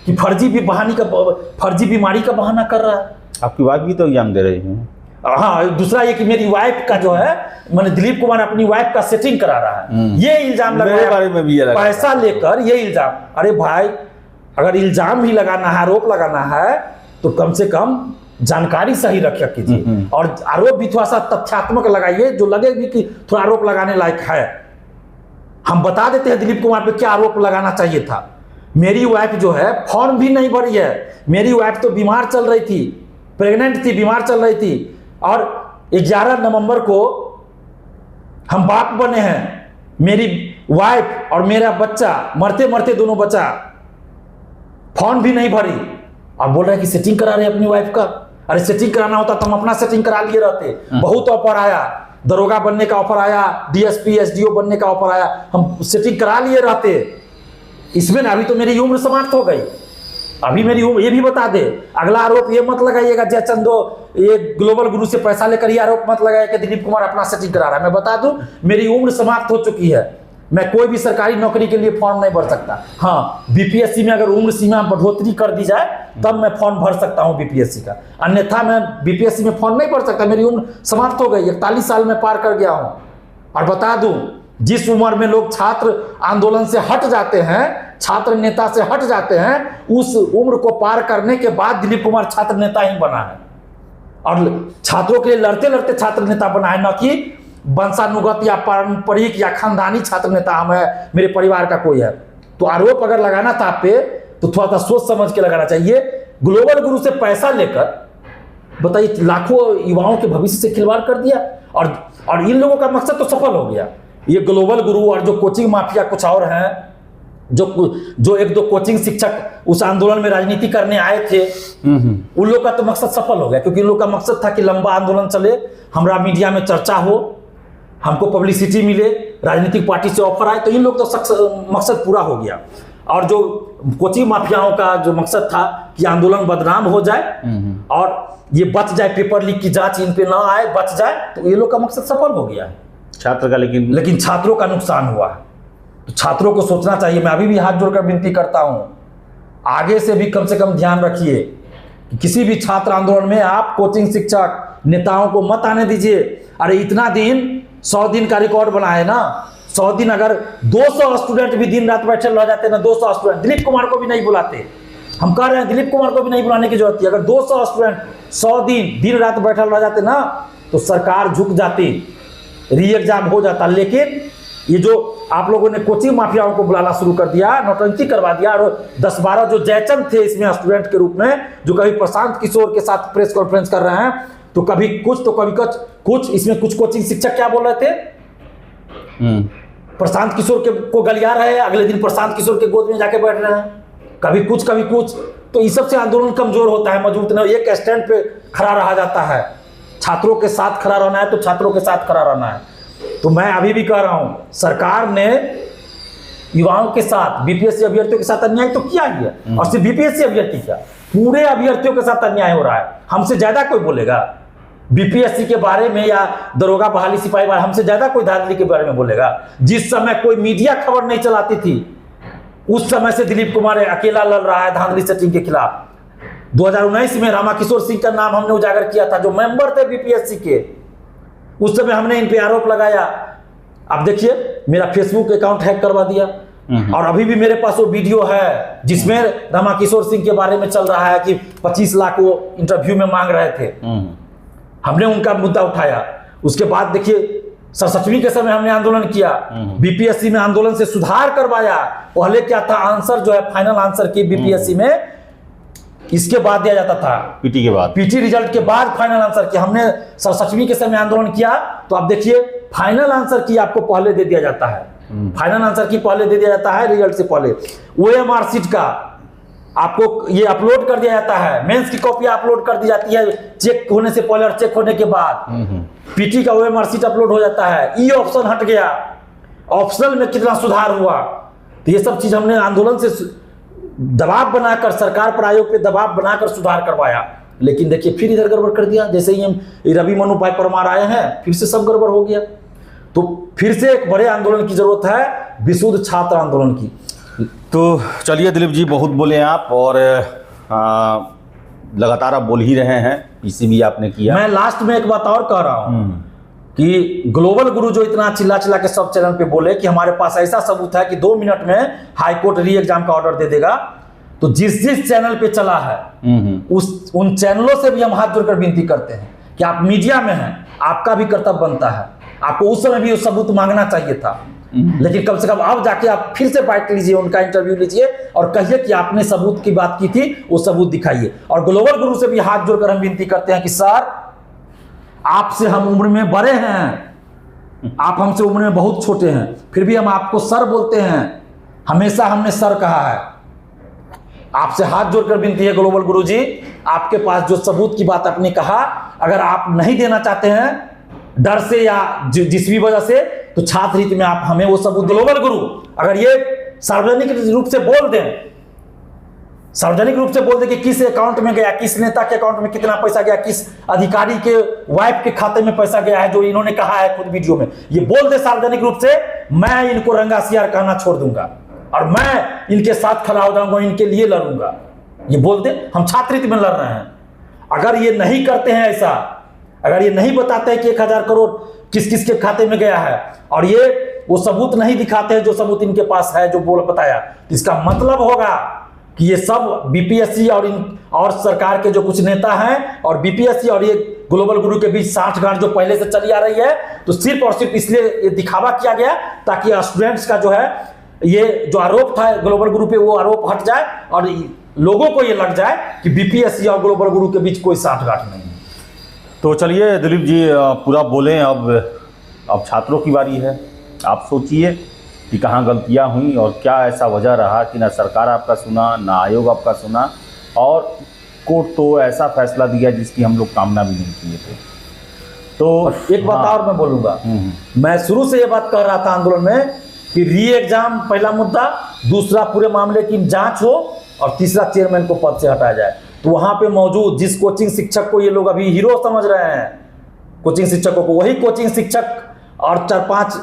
कि फर्जी बीमारी का बहाना कर रहा है। आपकी बात भी तो एग्जाम दे रही है। हाँ, दूसरा ये कि मेरी वाइफ का जो है, मैंने दिलीप कुमार अपनी वाइफ का सेटिंग करा रहा है, ये इल्जाम लगाया बारे में भी पैसा लेकर, ये इल्जाम। अरे भाई, अगर इल्जाम ही लगाना है, आरोप लगाना है, तो कम से कम जानकारी सही रखा कीजिए और आरोप भी थोड़ा सा तथ्यात्मक लगाइए, जो लगे भी कि थोड़ा आरोप लगाने लायक है। हम बता देते हैं दिलीप कुमार पे क्या आरोप लगाना चाहिए था। मेरी वाइफ जो है फॉर्म भी नहीं भरी है, मेरी वाइफ तो बीमार चल रही थी, प्रेग्नेंट थी, बीमार चल रही थी, और 11 नवंबर को हम बाप बने हैं। मेरी वाइफ और मेरा बच्चा मरते मरते दोनों बचा, फॉर्म भी नहीं भरी और बोल रहे कि सेटिंग करा रहे अपनी वाइफ का। अरे सेटिंग कराना होता तो हम अपना सेटिंग करा लिए रहते। बहुत ऑफर आया, दरोगा बनने का ऑफर आया, डीएसपी एसडीओ बनने का ऑफर आया, हम सेटिंग करा लिए रहते। इसमें ना अभी तो मेरी उम्र समाप्त हो गई, अभी मेरी उम्र, ये भी बता दे। अगला आरोप ये मत लगाइएगा जयचंदो ये ग्लोबल गुरु से पैसा लेकर, ये आरोप मत लगाइए कि दिलीप कुमार अपना सेटिंग करा रहा है। मैं बता दूं, मेरी उम्र समाप्त हो चुकी है, मैं कोई भी सरकारी नौकरी के लिए फॉर्म नहीं भर सकता। हाँ, बीपीएससी में अगर उम्र सीमा बढ़ोतरी कर दी जाए तब मैं फॉर्म भर सकता हूं बीपीएससी का, अन्यथा मैं बीपीएससी में फॉर्म नहीं भर सकता। मेरी उम्र समाप्त हो गई, 41 साल में पार कर गया हूं। और बता दूं, जिस उम्र में लोग छात्र आंदोलन से हट जाते हैं, छात्र नेता से हट जाते हैं, उस उम्र को पार करने के बाद दिलीप कुमार छात्र नेता ही बना है और छात्रों के लिए लड़ते लड़ते छात्र नेता बना है, न कि वंशानुगत या पारंपरिक या खानदानी छात्र नेता हम है, मेरे परिवार का कोई है। तो आरोप अगर लगाना था आप पे तो थोड़ा सा सोच समझ के लगाना चाहिए। ग्लोबल गुरु से पैसा लेकर बताइए लाखों युवाओं के भविष्य से खिलवाड़ कर दिया और इन लोगों का मकसद तो सफल हो गया। ये ग्लोबल गुरु और जो कोचिंग माफिया कुछ और हैं, जो 1-2 कोचिंग शिक्षक उस आंदोलन में राजनीति करने आए थे, उन लोग का तो मकसद सफल हो गया, क्योंकि इन लोग का मकसद था कि लंबा आंदोलन चले, हमारा मीडिया में चर्चा हो, हमको पब्लिसिटी मिले, राजनीतिक पार्टी से ऑफर आए, तो इन लोग तो मकसद पूरा हो गया। और जो कोचिंग माफियाओं का जो मकसद था कि आंदोलन बदनाम हो जाए और ये बच जाए, पेपर लीक की जांच इन पे ना आए, बच जाए, तो ये लोग का मकसद सफल हो गया है छात्र का। लेकिन छात्रों का नुकसान हुआ है। तो छात्रों को सोचना चाहिए। मैं अभी भी हाथ जोड़कर विनती करता हूं, आगे से भी कम से कम ध्यान रखिए कि किसी भी छात्र आंदोलन में आप कोचिंग शिक्षक नेताओं को मत आने दीजिए। अरे इतना दिन, 100 दिन का रिकॉर्ड बना है ना, 100 दिन अगर 200 स्टूडेंट भी दिन रात बैठे रह जाते ना, 200 स्टूडेंट, दिलीप कुमार को भी नहीं बुलाते। हम कह रहे हैं दिलीप कुमार को भी नहीं बुलाने की जरूरत थी। अगर 200 स्टूडेंट 100 दिन रात बैठे रह जाते ना, तो सरकार झुक जाती, री एग्जाम हो जाता। लेकिन ये जो आप लोगों ने कोचिंग माफियाओं को बुलाना शुरू कर दिया, नौटंकी करवा दिया, और 10-12 जो जयचंद थे इसमें स्टूडेंट के रूप में, जो कभी प्रशांत किशोर के साथ प्रेस कॉन्फ्रेंस कर रहे हैं, तो कभी कुछ तो कभी कुछ इसमें कुछ कोचिंग शिक्षक क्या बोल रहे थे, प्रशांत किशोर को गलिया रहे हैं, अगले दिन प्रशांत किशोर के गोद में जाके बैठ रहे हैं, कभी कुछ। तो इस सब से आंदोलन कमजोर होता है, मजबूत नहीं। एक स्टैंड पे खड़ा रहा जाता है। छात्रों के साथ खड़ा रहना है तो छात्रों के साथ खड़ा रहना है। तो मैं अभी भी कह रहा हूं, सरकार ने युवाओं के साथ, बीपीएससी अभ्यर्थियों के साथ अन्याय तो किया ही है, और सिर्फ बीपीएससी अभ्यर्थी क्या, पूरे अभ्यर्थियों के साथ अन्याय हो रहा है। हमसे ज्यादा कोई बोलेगा बीपीएससी के बारे में या दरोगा बहाली सिपाही बारे, हमसे ज्यादा कोई धांधली के बारे में बोलेगा। जिस समय कोई मीडिया खबर नहीं चलाती थी, उस समय से दिलीप कुमार अकेला लड़ रहा है धांधली सेटिंग के खिलाफ। 2019 में रामाकिशोर सिंह का नाम हमने उजागर किया था, जो मेंबर थे बीपीएससी के। उस समय हमने इन पे आरोप लगाया। अब देखिए, मेरा फेसबुक अकाउंट हैक करवा दिया, और अभी भी मेरे पास वो वीडियो है जिसमें रामाकिशोर सिंह के बारे में चल रहा है कि 25 लाख वो इंटरव्यू में मांग रहे थे। हमने उनका मुद्दा उठाया, उसके बाद देखिए सरसठवीं के समय हमने आंदोलन किया, बीपीएससी में आंदोलन से सुधार करवाया। पहले क्या था, आंसर जो है फाइनल आंसर की बीपीएससी में इसके बाद दिया जाता था, पीटी के बाद, पीटी रिजल्ट के बाद फाइनल आंसर की। हमने सरसठवीं के समय आंदोलन किया तो आप देखिए फाइनल आंसर की आपको पहले दे दिया जाता है, फाइनल आंसर की पहले दे दिया जाता है रिजल्ट से पहले। ओएमआर सीट का आपको ये अपलोड कर दिया जाता है, मेंस की कॉपी अपलोड कर दी जाती है चेक होने से पहले और चेक होने के बाद। पीटी का ओएमआर सीट अपलोड हो जाता है, ई ऑप्शन हट गया, ऑप्शनल में कितना सुधार हुआ। तो ये सब चीज हमने आंदोलन से दबाव बनाकर सरकार पर, आयोग पे दबाव बनाकर सुधार करवाया। लेकिन देखिए फिर इधर गड़बड़ कर दिया, जैसे ही हम रवि मनु भाई परमार आए हैं फिर से सब गड़बड़ हो गया। तो फिर से एक बड़े आंदोलन की जरूरत है, विशुद्ध छात्र आंदोलन की। तो चलिए दिलीप जी, बहुत बोले आप, और लगातार आप बोल ही रहे हैं, पीसीबी आपने किया। मैं लास्ट में एक बात और कह रहा हूं कि ग्लोबल गुरु जो इतना चिल्ला चिल्ला के सब चैनल पे बोले कि हमारे पास ऐसा सबूत है कि 2 मिनट में हाई कोर्ट री एग्जाम का ऑर्डर दे देगा, तो जिस जिस चैनल पे चला है उन चैनलों से भी हम हाथ जोड़कर विनती करते हैं कि आप मीडिया में हैं, आपका भी कर्तव्य बनता है, आपको उस समय भी वो सबूत मांगना चाहिए था। लेकिन कम से कम अब जाके आप फिर से बाइट लीजिए, उनका इंटरव्यू लीजिए और कहिए कि आपने सबूत की बात की थी, वो सबूत दिखाइए। और ग्लोबल गुरु से भी हाथ जोड़कर हम विनती करते हैं कि सर, आपसे हम उम्र में बड़े हैं, आप हमसे उम्र में बहुत छोटे हैं, फिर भी हम आपको सर बोलते हैं, हमेशा हमने सर कहा है। आपसे हाथ जोड़कर विनती है ग्लोबल गुरु जी, आपके पास जो सबूत की बात आपने कहा, अगर आप नहीं देना चाहते हैं डर से या जिस भी वजह से, तो छात्र हित में आप हमें वो सबूत, ग्लोबल गुरु अगर ये सार्वजनिक रूप से बोल दें, सार्वजनिक रूप से बोल दें कि किस अकाउंट में गया, किस नेता के अकाउंट में कितना पैसा गया, किस अधिकारी के वाइफ के खाते में पैसा गया है, जो इन्होंने कहा है खुद वीडियो में, ये बोल दे सार्वजनिक रूप से, मैं इनको रंगा सियार कहना छोड़ दूंगा और मैं इनके साथ खड़ा हो जाऊंगा, इनके लिए लड़ूंगा। ये बोल दे, हम छात्र हित में लड़ रहे हैं। अगर ये नहीं करते हैं ऐसा, अगर ये नहीं बताते हैं कि 1000 करोड़ किस किस के खाते में गया है, और ये वो सबूत नहीं दिखाते हैं जो सबूत इनके पास है, जो बोल बताया, तो इसका मतलब होगा कि ये सब बीपीएससी और सरकार के जो कुछ नेता हैं और बीपीएससी और ये ग्लोबल गुरु के बीच साठगांठ जो पहले से चली आ रही है, तो सिर्फ और सिर्फ इसलिए ये दिखावा किया गया ताकि स्टूडेंट्स का जो है ये जो आरोप था ग्लोबल गुरु पे, वो आरोप हट जाए और लोगों को ये लग जाए कि बीपीएससी और ग्लोबल गुरु के बीच कोई साठगांठ नहीं है। तो चलिए दिलीप जी, पूरा बोलें, अब छात्रों की बारी है। आप सोचिए कि कहाँ गलतियाँ हुई और क्या ऐसा वजह रहा कि ना सरकार आपका सुना, ना आयोग आपका सुना, और कोर्ट तो ऐसा फैसला दिया जिसकी हम लोग कामना भी नहीं किए थे। तो एक बात और मैं बोलूँगा, मैं शुरू से ये बात कह रहा था आंदोलन में कि री एग्जाम पहला मुद्दा, दूसरा पूरे मामले की जाँच हो, और तीसरा चेयरमैन को पद से हटाया जाए। तो वहां पे मौजूद जिस कोचिंग शिक्षक को ये लोग अभी हीरो समझ रहे हैं, कोचिंग शिक्षकों को, वही कोचिंग शिक्षक और 4-5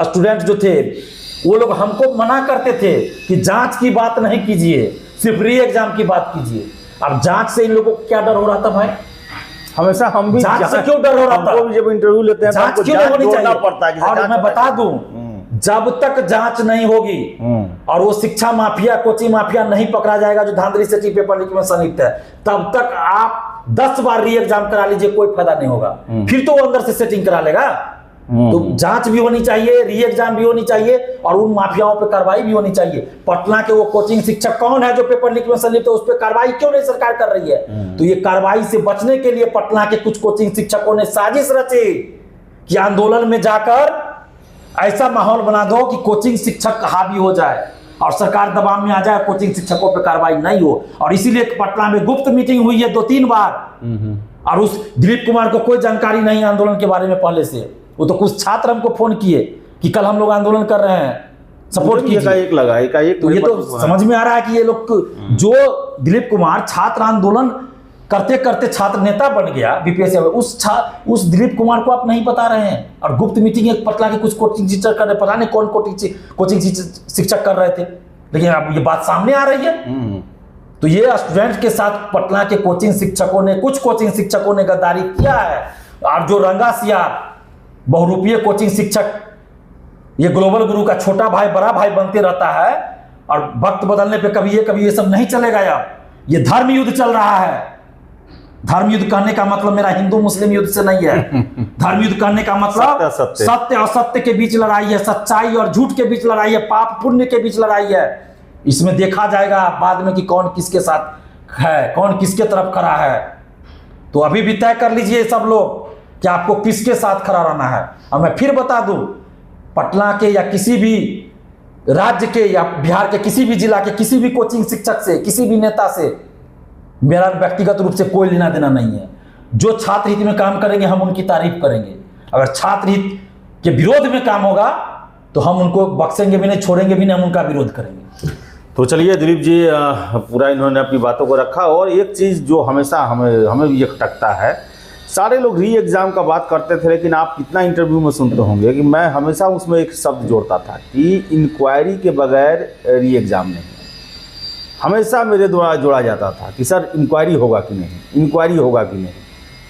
स्टूडेंट जो थे, वो लोग हमको मना करते थे कि जांच की बात नहीं कीजिए, सिर्फ री एग्जाम की बात कीजिए। अब जांच से इन लोगों को क्या डर हो रहा था भाई? हमेशा हम भी जांच से क्यों डर हो रहा था? जब इंटरव्यू लेते हैं जांच क्यों नहीं होनी चाहिए? पड़ता है। और मैं बता दूं, जब तक जांच नहीं होगी और वो शिक्षा माफिया, कोचिंग माफिया नहीं पकड़ा जाएगा जो धांधली से पेपर लीक में संलिप्त है, तब तक आप 10 बार री एग्जाम करा लीजिए, कोई फायदा नहीं होगा। फिर तो वो अंदर से सेटिंग करा लेगा। तो जांच भी होनी चाहिए, री एग्जाम भी होनी चाहिए, और उन माफियाओं पे कार्रवाई भी होनी चाहिए। पटना के वो कोचिंग शिक्षक कौन है जो पेपर लीक में संलिप्त है, उस पर कार्रवाई क्यों नहीं सरकार कर रही है? तो ये कार्रवाई से बचने के लिए पटना के कुछ कोचिंग शिक्षकों ने साजिश रची कि आंदोलन में जाकर ऐसा माहौल बना दो कि कोचिंग शिक्षक हावी हो जाए और सरकार दबाव में आ जाए, कोचिंग शिक्षकों पर कार्रवाई नहीं हो। और इसीलिए पटना में गुप्त मीटिंग हुई है 2-3 बार, और उस दिलीप कुमार को कोई जानकारी नहीं आंदोलन के बारे में पहले से। वो तो कुछ छात्र हमको फोन किए कि कल हम लोग आंदोलन कर रहे हैं, सपोर्ट कीजिए। एक लगा, एक तो ये तो समझ में आ रहा है कि ये लोग, जो दिलीप कुमार छात्र आंदोलन करते करते छात्र नेता बन गया बीपीएससी, उस दिलीप कुमार को आप नहीं बता रहे हैं। और गुप्त मीटिंग एक पटना के कुछ कोचिंग शिक्षक कर रहे, पता नहीं कौन कोचिंग शिक्षक कर रहे थे, लेकिन अब ये बात सामने आ रही है। तो ये स्टूडेंट के साथ पटना के कोचिंग शिक्षकों ने, कुछ कोचिंग शिक्षकों ने गद्दारी किया है। और जो रंगा सियार बहुरूपीय कोचिंग शिक्षक, ये ग्लोबल गुरु का छोटा भाई बड़ा भाई बनते रहता है, और वक्त बदलने पे कभी ये सब नहीं चलेगा। अब ये धर्म युद्ध चल रहा है, धर्म युद्ध कहने का मतलब मेरा हिंदू मुस्लिम युद्ध से नहीं है। धर्म युद्ध कहने का मतलब सत्य असत्य के बीच लड़ाई है, सच्चाई और झूठ के बीच लड़ाई है, पाप पुण्य के बीच लड़ाई है। इसमें देखा जाएगा बाद में कि कौन किसके साथ है, कौन किसके तरफ खड़ा है। तो अभी भी तय कर लीजिए सब लोग कि आपको किसके साथ खड़ा रहना है। और मैं फिर बता दूं, पटना के या किसी भी राज्य के या बिहार के किसी भी जिला के किसी भी कोचिंग शिक्षक से, किसी भी नेता से मेरा व्यक्तिगत रूप से कोई लेना देना नहीं है। जो छात्र हित में काम करेंगे हम उनकी तारीफ करेंगे, अगर छात्र हित के विरोध में काम होगा तो हम उनको बख्शेंगे भी नहीं, छोड़ेंगे भी नहीं, हम उनका विरोध करेंगे। तो चलिए दिलीप जी, पूरा इन्होंने अपनी बातों को रखा। और एक चीज़ जो हमेशा हमें भी ये खटकता है, सारे लोग री एग्ज़ाम का बात करते थे, लेकिन आप कितना इंटरव्यू में सुनते होंगे कि मैं हमेशा उसमें एक शब्द जोड़ता था कि इंक्वायरी के बगैर री एग्ज़ाम नहीं। हमेशा मेरे द्वारा जोड़ा जाता था कि सर इंक्वायरी होगा कि नहीं, इंक्वायरी होगा कि नहीं।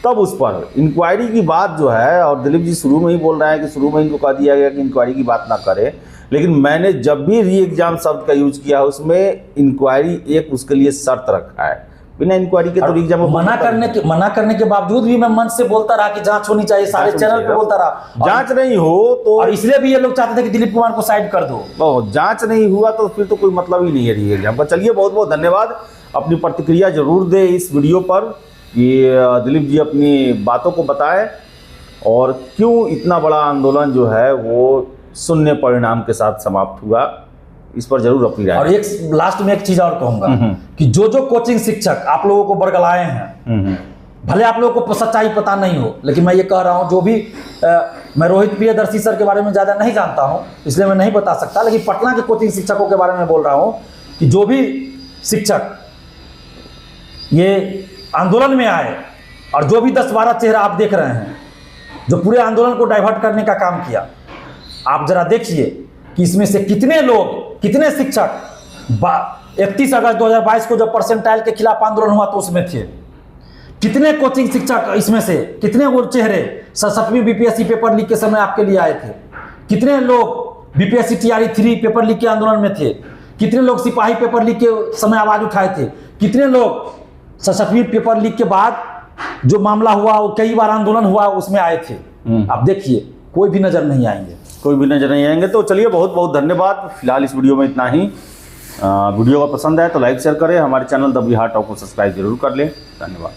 तब उस पर इंक्वायरी की बात जो है, और दिलीप जी शुरू में ही बोल रहे हैं कि शुरू में इनको कह दिया गया कि इंक्वायरी की बात ना करें, लेकिन मैंने जब भी री एग्ज़ाम शब्द का यूज किया उसमें इंक्वायरी एक उसके लिए शर्त रखा है। बिना इंक्वायरी के तो एग्जाम मना करने के बावजूद भी मैं मंच से बोलता रहा कि जांच होनी चाहिए, सारे चैनल पे बोलता रहा। जांच नहीं हो तो, और इसलिए भी ये लोग चाहते थे कि दिलीप कुमार को साइड कर दो। जांच नहीं हुआ तो फिर तो कोई मतलब ही नहीं है री एग्जाम का। चलिए, बहुत बहुत धन्यवाद। अपनी प्रतिक्रिया जरूर दे इस वीडियो पर, ये दिलीप जी अपनी बातों को बताएं और क्यों इतना बड़ा आंदोलन जो है वो शून्य परिणाम के साथ समाप्त हुआ, इस पर जरूर अपनी राय। और एक लास्ट में एक चीज और कहूंगा कि जो कोचिंग शिक्षक आप लोगों को बरगलाए हैं, भले आप लोगों को सच्चाई पता नहीं हो, लेकिन मैं ये कह रहा हूं जो भी मैं रोहित प्रियदर्शी सर के बारे में ज्यादा नहीं जानता हूं इसलिए मैं नहीं बता सकता, लेकिन पटना के कोचिंग शिक्षकों के बारे में बोल रहा हूं कि जो भी शिक्षक ये आंदोलन में आए और जो भी 10-12 चेहरा आप देख रहे हैं जो पूरे आंदोलन को डाइवर्ट करने का काम किया, आप जरा देखिए कि इसमें से कितने लोग, कितने शिक्षक 31 अगस्त 2022 को जब परसेंटाइल के खिलाफ आंदोलन हुआ तो उसमें थे। कितने कोचिंग शिक्षक इसमें से, कितने वो चेहरे 7वीं बीपीएससी पेपर लीक के समय आपके लिए आए थे। कितने लोग बीपीएससी टीआरई 3 पेपर लीक के आंदोलन में थे। कितने लोग सिपाही पेपर लीक के समय आवाज उठाए थे। कितने लोग 7वीं पेपर लीक के बाद जो मामला हुआ वो कई बार आंदोलन हुआ उसमें आए थे। आप देखिए कोई भी नजर नहीं आएंगे, कोई भी नजर नहीं आएंगे। तो चलिए, बहुत बहुत धन्यवाद। फिलहाल इस वीडियो में इतना ही। वीडियो का पसंद आए तो लाइक शेयर करें, हमारे चैनल द बिहार टॉक को सब्सक्राइब जरूर कर लें। धन्यवाद।